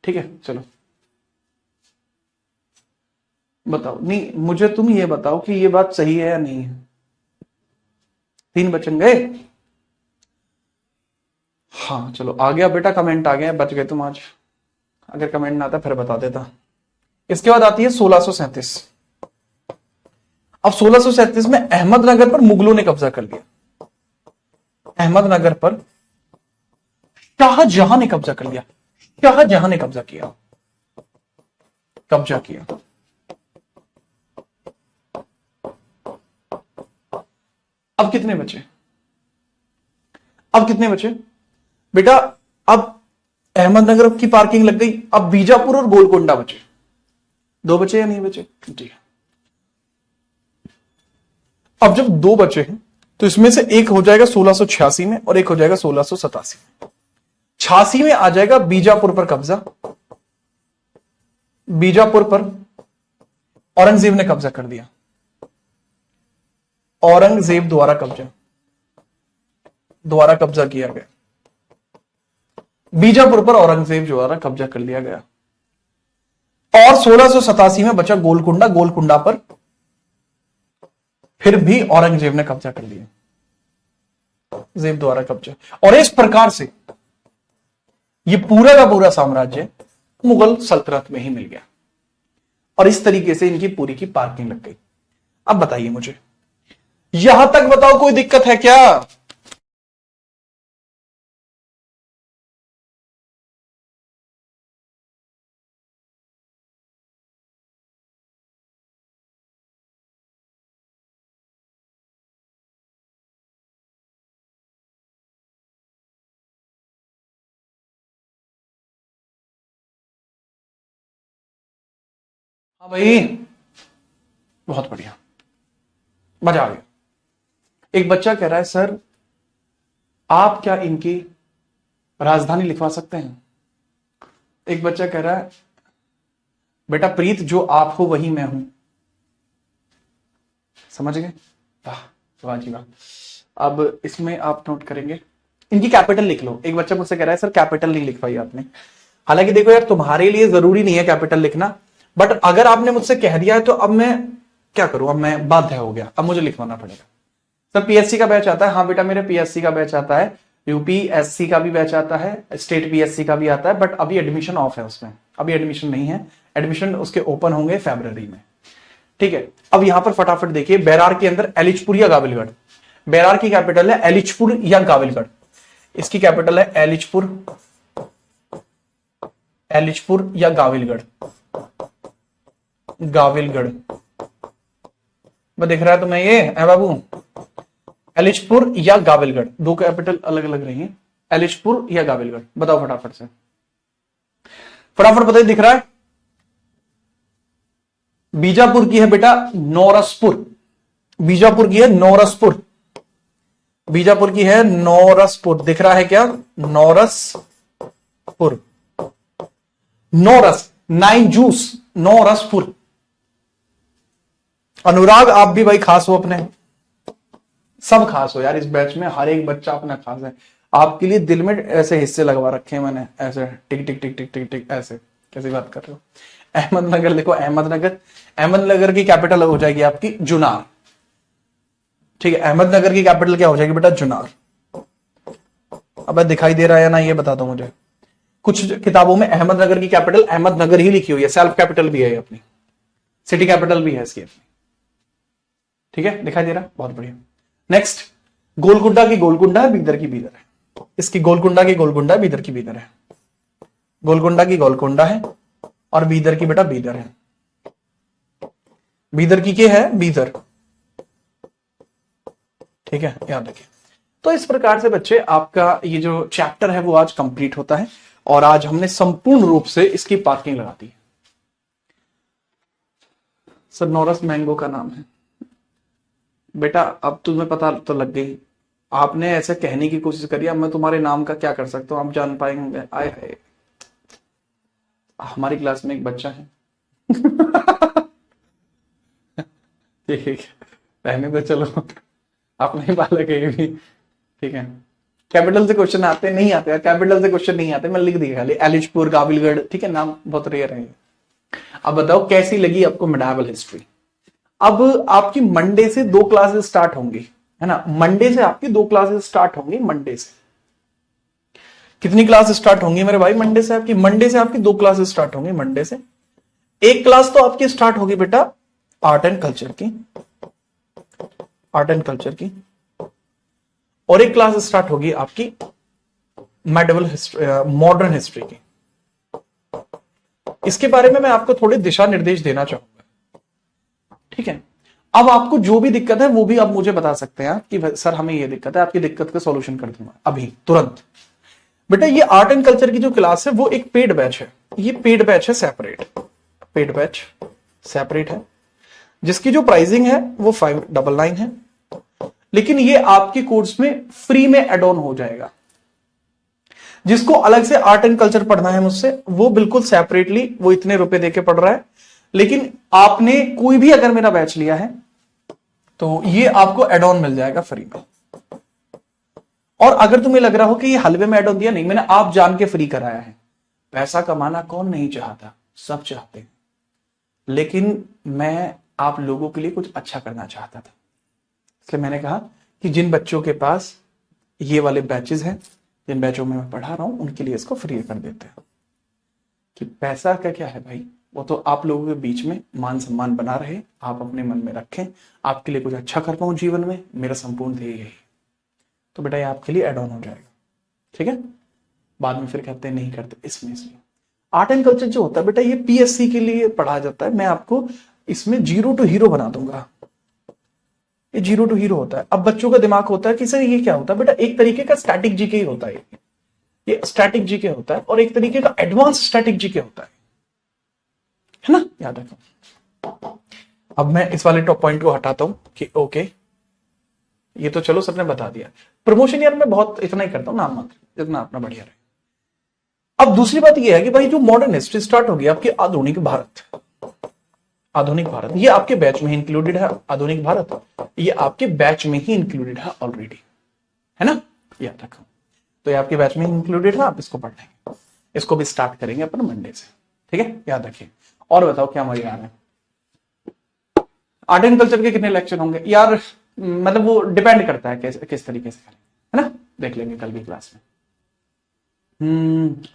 ठीक है, चलो बताओ। नहीं, मुझे तुम ये बताओ कि ये बात सही है या नहीं है। 3 बचेंगे? हाँ चलो, आ गया बेटा, कमेंट आ गया, बच गए तुम आज। अगर कमेंट ना आता फिर बता देता। इसके बाद आती है 1637। अब 1637 में अहमदनगर पर मुगलों ने कब्जा कर लिया। अहमदनगर पर शाहजहां ने कब्जा कर लिया। शाहजहां ने कब्जा किया। कब्जा किया। अब कितने बचे? अब कितने बचे बेटा? अब अहमदनगर की पार्किंग लग गई। अब बीजापुर और गोलकोंडा बचे। 2 बचे या नहीं बचे? जी। अब जब 2 बचे हैं तो इसमें से एक हो जाएगा 1686 में और एक हो जाएगा 1687 में। 86 में आ जाएगा बीजापुर पर कब्जा। बीजापुर पर औरंगजेब ने कब्जा कर दिया। औरंगजेब द्वारा कब्जा किया गया। बीजापुर पर औरंगजेब द्वारा कब्जा कर लिया गया। और 1687 में बचा गोलकुंडा। गोलकुंडा पर फिर भी औरंगजेब ने कब्जा कर लिया। जेब द्वारा कब्जा। और इस प्रकार से ये पूरा का पूरा साम्राज्य मुगल सल्तनत में ही मिल गया। और इस तरीके से इनकी पूरी की पार्किंग लग गई। अब बताइए मुझे, यहां तक बताओ कोई दिक्कत है क्या? हाँ भाई, बहुत बढ़िया, मजा आ गया। एक बच्चा कह रहा है, सर आप क्या इनकी राजधानी लिखवा सकते हैं? एक बच्चा कह रहा है, बेटा प्रीत जो आप हो वही मैं हूं। समझ गए? वाह, वाह जी वाह। अब इसमें आप नोट करेंगे, इनकी कैपिटल लिख लो। एक बच्चा मुझसे कह रहा है, सर कैपिटल नहीं लिखवाई आपने। हालांकि देखो यार, तुम्हारे लिए जरूरी नहीं है कैपिटल लिखना, बट अगर आपने मुझसे कह दिया है तो अब मैं क्या करूं? अब मैं बाध्य हो गया, अब मुझे लिखवाना पड़ेगा। सर पीएससी का बैच आता है? हाँ बेटा, मेरे पीएससी का बैच आता है, यूपीएससी का भी बैच आता है, स्टेट पीएससी का भी आता है, बट अभी एडमिशन ऑफ है उसमें, अभी एडमिशन नहीं है। एडमिशन उसके ओपन होंगे फरवरी में। ठीक है, अब यहां पर फटाफट देखिए, बैरार के अंदर एलिचपुर या गाविलगढ़। बैरार की कैपिटल है एलिचपुर या गाविलगढ़। इसकी कैपिटल है एलिचपुर, एलिचपुर या गाविलगढ़। गाविलगढ़ मैं दिख रहा है तुम्हें ये है बाबू? एलिचपुर या गाविलगढ़, 2 कैपिटल अलग अलग रही हैं। एलिचपुर या गाविलगढ़, बताओ फटाफट से, फटाफट बताइए। दिख रहा है? बीजापुर की है बेटा नौरसपुर। बीजापुर की है नौरसपुर। बीजापुर की है नौरसपुर। दिख रहा है क्या? नौरसपुर। नौरस, 9 जूस, नौरसपुर। अनुराग आप भी भाई खास हो अपने, सब खास हो यार इस बैच में, हर एक बच्चा अपना खास है। आपके लिए दिल में ऐसे हिस्से लगवा रखे हैं मैंने, ऐसे टिक टिक टिक टिक टिक टिक, ऐसे कैसी बात कर रहे हो। अहमदनगर देखो, अहमदनगर, अहमदनगर की कैपिटल हो जाएगी आपकी जुनार। ठीक है, अहमदनगर की कैपिटल क्या हो जाएगी बेटा, जुनार। अब दिखाई दे रहा है ना, ये बता दो मुझे। कुछ किताबों में अहमदनगर की कैपिटल अहमदनगर ही लिखी हुई है, सेल्फ कैपिटल भी है अपनी, सिटी कैपिटल भी है इसकी अपनी। ठीक है, दिखाई दे रहा, बहुत बढ़िया। नेक्स्ट, गोलकुंडा की गोलकुंडा है, बीदर की बीदर है। इसकी गोलकुंडा की गोलकुंडा है, बीदर की बीदर है। गोलकुंडा की गोलकुंडा है और बीदर की बेटा बीदर है। बीदर की क्या है, बीदर। ठीक है, याद रखिए। तो इस प्रकार से बच्चे आपका ये जो चैप्टर है वो आज कंप्लीट होता है, और आज हमने संपूर्ण रूप से इसकी पार्किंग लगा दी। सर नॉरस मैंगो का नाम है बेटा, अब तुम्हें पता तो लग गई। आपने ऐसे कहने की कोशिश करी, अब मैं तुम्हारे नाम का क्या कर सकता हूं, आप जान पाएंगे। आए, हमारी क्लास में एक बच्चा है ठीक है, रहने तो चलो, अपने बालक है ये भी। ठीक है, कैपिटल से क्वेश्चन आते नहीं आते, कैपिटल से क्वेश्चन नहीं आते, मैं लिख दिया खाली एलिशपुर, गाविलगढ़। ठीक है, नाम बहुत रेयर है। अब बताओ कैसी लगी आपको मेडावल हिस्ट्री। अब आपकी मंडे से 2 क्लासेस स्टार्ट होंगी, है ना। मंडे से आपकी 2 क्लासेस स्टार्ट होंगी। मंडे से कितनी क्लास स्टार्ट होंगी मेरे भाई, मंडे से आपकी, मंडे से आपकी 2 क्लासेस स्टार्ट होंगी। मंडे से एक क्लास तो आपकी स्टार्ट होगी बेटा आर्ट एंड कल्चर की, आर्ट एंड कल्चर की, और एक क्लास स्टार्ट होगी आपकी मेडिवल हिस्ट्री, मॉडर्न हिस्ट्री की। इसके बारे में मैं आपको थोड़े दिशा निर्देश देना चाहूंगा। ठीक है, अब आपको जो भी दिक्कत है वो भी आप मुझे बता सकते हैं कि सर हमें ये दिक्कत है, आपकी दिक्कत का सॉल्यूशन कर दूंगा अभी तुरंत। बेटा ये आर्ट एंड कल्चर की जो क्लास है वो एक पेड बैच है, ये पेड बैच है, सेपरेट पेड बैच सेपरेट है, जिसकी जो प्राइसिंग है वो 599 है। लेकिन ये आपके कोर्स में फ्री में एड ऑन हो जाएगा। जिसको अलग से आर्ट एंड कल्चर पढ़ना है मुझसे, वो बिल्कुल सेपरेटली वो इतने रुपए देके पढ़ रहा है। लेकिन आपने कोई भी अगर मेरा बैच लिया है तो ये आपको एड ऑन मिल जाएगा फ्री में। और अगर तुम्हें लग रहा हो कि ये हलवे में एड ऑन दिया, नहीं, मैंने आप जान के फ्री कराया है। पैसा कमाना कौन नहीं चाहता, सब चाहते हैं, लेकिन मैं आप लोगों के लिए कुछ अच्छा करना चाहता था। इसलिए मैंने कहा कि जिन बच्चों के पास ये वाले बैचेस हैं, जिन बैचों में मैं पढ़ा रहा हूं, उनके लिए इसको फ्री कर देते हैं। कि पैसा का क्या है भाई, वो तो आप लोगों के बीच में मान सम्मान बना रहे, आप अपने मन में रखें, आपके लिए कुछ अच्छा कर पाऊं जीवन में, मेरा संपूर्ण ध्येय यही। तो बेटा ये आपके लिए एड ऑन हो जाएगा। ठीक है, बाद में फिर कहते हैं नहीं करते, इसमें इसलिए आर्ट एंड कल्चर जो होता है बेटा ये पीएससी के लिए पढ़ा जाता है। मैं आपको इसमें 0 to हीरो बना दूंगा। ये 0 to हीरो होता है। अब बच्चों का दिमाग होता है कि सर ये क्या होता है, बेटा एक तरीके का स्टैटिक जीके ही होता है, ये स्टैटिक जीके होता है, और एक तरीके का एडवांस स्टैटिक जीके होता है ना, याद रखो। अब मैं इस वाले टॉप पॉइंट को हटाता हूं कि ओके, ये तो चलो सबने बता दिया। प्रमोशन यार मैं बहुत इतना ही करता हूं, नाम मात्र, जितना अपना बढ़िया रहे। अब दूसरी बात यह है कि भाई जो मॉडर्न हिस्ट्री स्टार्ट होगी आपकी आधुनिक भारत, आधुनिक भारत, ये आपके बैच में इंक्लूडेड है। आधुनिक भारत ये आपके बैच में ही इंक्लूडेड है ऑलरेडी, है ना, याद रखो। तो ये आपके बैच में इंक्लूडेड है, आप इसको पढ़ लेंगे, इसको भी स्टार्ट करेंगे अपन मंडे से। ठीक है, याद रखिए। और बताओ क्या मजे आ रहे हैं। आर्ट एंड कल्चर के कितने लेक्चर होंगे यार, मतलब वो डिपेंड करता है किस तरीके से करेंगे, है ना, देख लेंगे कल भी क्लास में।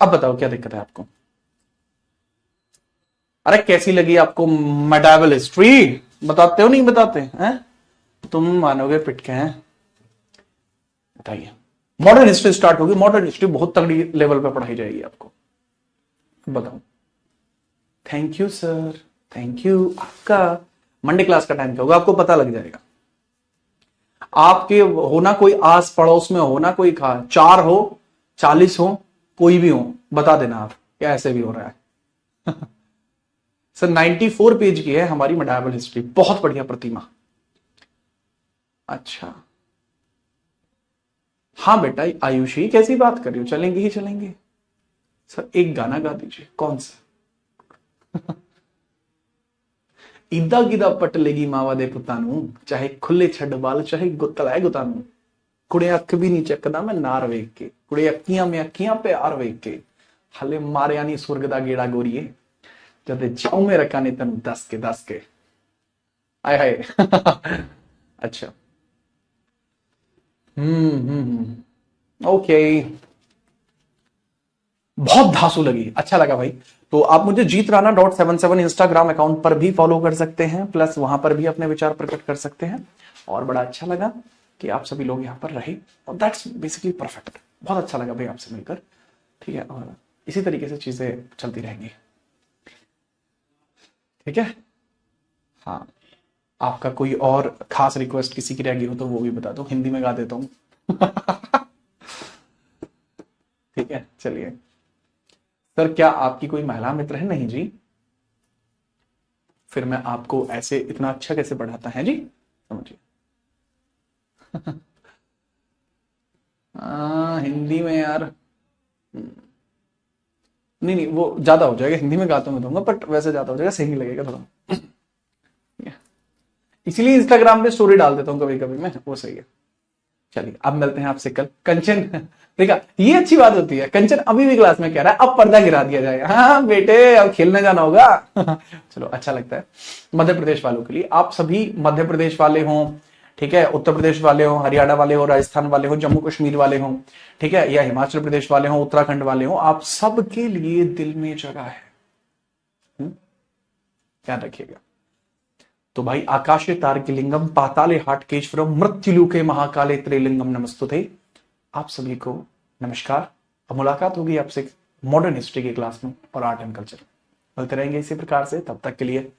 अब बताओ क्या दिक्कत है आपको। अरे कैसी लगी आपको मेडावल हिस्ट्री, बताते हो नहीं बताते हैं, तुम मानोगे पिटके हैं। बताइए, मॉडर्न हिस्ट्री स्टार्ट होगी, मॉडर्न हिस्ट्री बहुत तगड़ी लेवल पे पढ़ाई जाएगी आपको। बताओ। Thank you sir, thank you. आपका मंडे क्लास का टाइम क्या होगा आपको पता लग जाएगा। आपके होना कोई आस पड़ोस में होना कोई 4 हो 40 हो कोई भी हो, बता देना आप, क्या ऐसे भी हो रहा है सर 94 पेज की है हमारी मेडावल हिस्ट्री, बहुत बढ़िया प्रतिमा। अच्छा हाँ बेटा आयुषी कैसी बात कर रही हो, चलेंगे ही चलेंगे। सर एक गाना गा दीजिए, कौन सा इदा गिदा पट लेगी मावा दे पुतानू, चाहे खुले छड़ बाल चाहे गुतलाए गुतानू। कुड़े अख भी नहीं चकदा मैं नार वेख के, कुड़े अखियां में अखियां प्यार वेख के, हले मारिया नहीं सुरग दा गेड़ा गोरीए, जद जाऊं मेरे काने तेन दस के आय हाय। अच्छा। ओके, बहुत धांसू लगी, अच्छा लगा भाई। तो आप मुझे जीत राणा .77 इंस्टाग्राम अकाउंट पर भी फॉलो कर सकते हैं, प्लस वहां पर भी अपने विचार प्रकट कर सकते हैं। और बड़ा अच्छा लगा कि आप सभी लोग यहाँ पर रहे, और दैट्स बेसिकली परफेक्ट। बहुत अच्छा लगा भाई आपसे मिलकर, ठीक है, और इसी तरीके से चीजें चलती रहेंगी, ठीक है। हाँ, आपका कोई और खास रिक्वेस्ट किसी की रहेगी हो तो वो भी बता दो, हिंदी में गा देता हूँ। ठीक है, चलिए। सर क्या आपकी कोई महिला मित्र है? नहीं जी। फिर मैं आपको ऐसे इतना अच्छा कैसे बढ़ाता है जी, समझिए। हिंदी में यार नहीं नहीं, वो ज्यादा हो जाएगा, हिंदी में गाता मैं दूंगा, बट वैसे ज्यादा हो जाएगा, सही नहीं लगेगा थोड़ा। इसीलिए इंस्टाग्राम पे स्टोरी डाल देता हूँ कभी कभी मैं, वो सही है। चलिए अब मिलते हैं आपसे कल। कंचन देखा, ये अच्छी बात होती है, कंचन अभी भी क्लास में कह रहा है अब पर्दा गिरा दिया जाएगा। हाँ बेटे, अब खेलने जाना होगा। चलो, अच्छा लगता है। मध्य प्रदेश वालों के लिए, आप सभी मध्य प्रदेश वाले हों, ठीक है, उत्तर प्रदेश वाले हो, हरियाणा वाले हो, राजस्थान वाले हो, जम्मू कश्मीर वाले हो, ठीक है, या हिमाचल प्रदेश वाले हो, उत्तराखंड वाले हो, आप सबके लिए दिल में जगह है। ध्यान रखिएगा। तो भाई, आकाशे तारकिलिंगम पाताले हाटकेश्वरम मृत्युलोके महाकाले त्रिलिंगम नमस्तुते। आप सभी को नमस्कार। अब मुलाकात होगी आपसे मॉडर्न हिस्ट्री की क्लास में और आर्ट एंड कल्चर। मिलते रहेंगे इसी प्रकार से, तब तक के लिए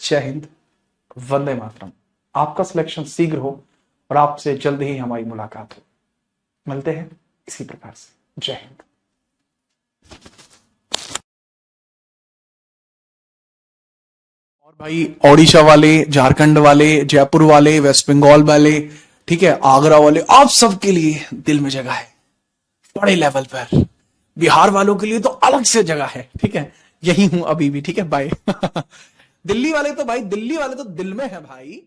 जय हिंद, वंदे मातरम। आपका सिलेक्शन शीघ्र हो और आपसे जल्द ही हमारी मुलाकात हो। मिलते हैं इसी प्रकार से, जय हिंद। और भाई, ओडिशा वाले, झारखंड वाले, जयपुर वाले, वेस्ट बंगाल वाले, ठीक है, आगरा वाले, आप सबके लिए दिल में जगह है बड़े लेवल पर। बिहार वालों के लिए तो अलग से जगह है, ठीक है, यही हूं अभी भी, ठीक है, बाय। दिल्ली वाले तो भाई, दिल्ली वाले तो दिल में है भाई।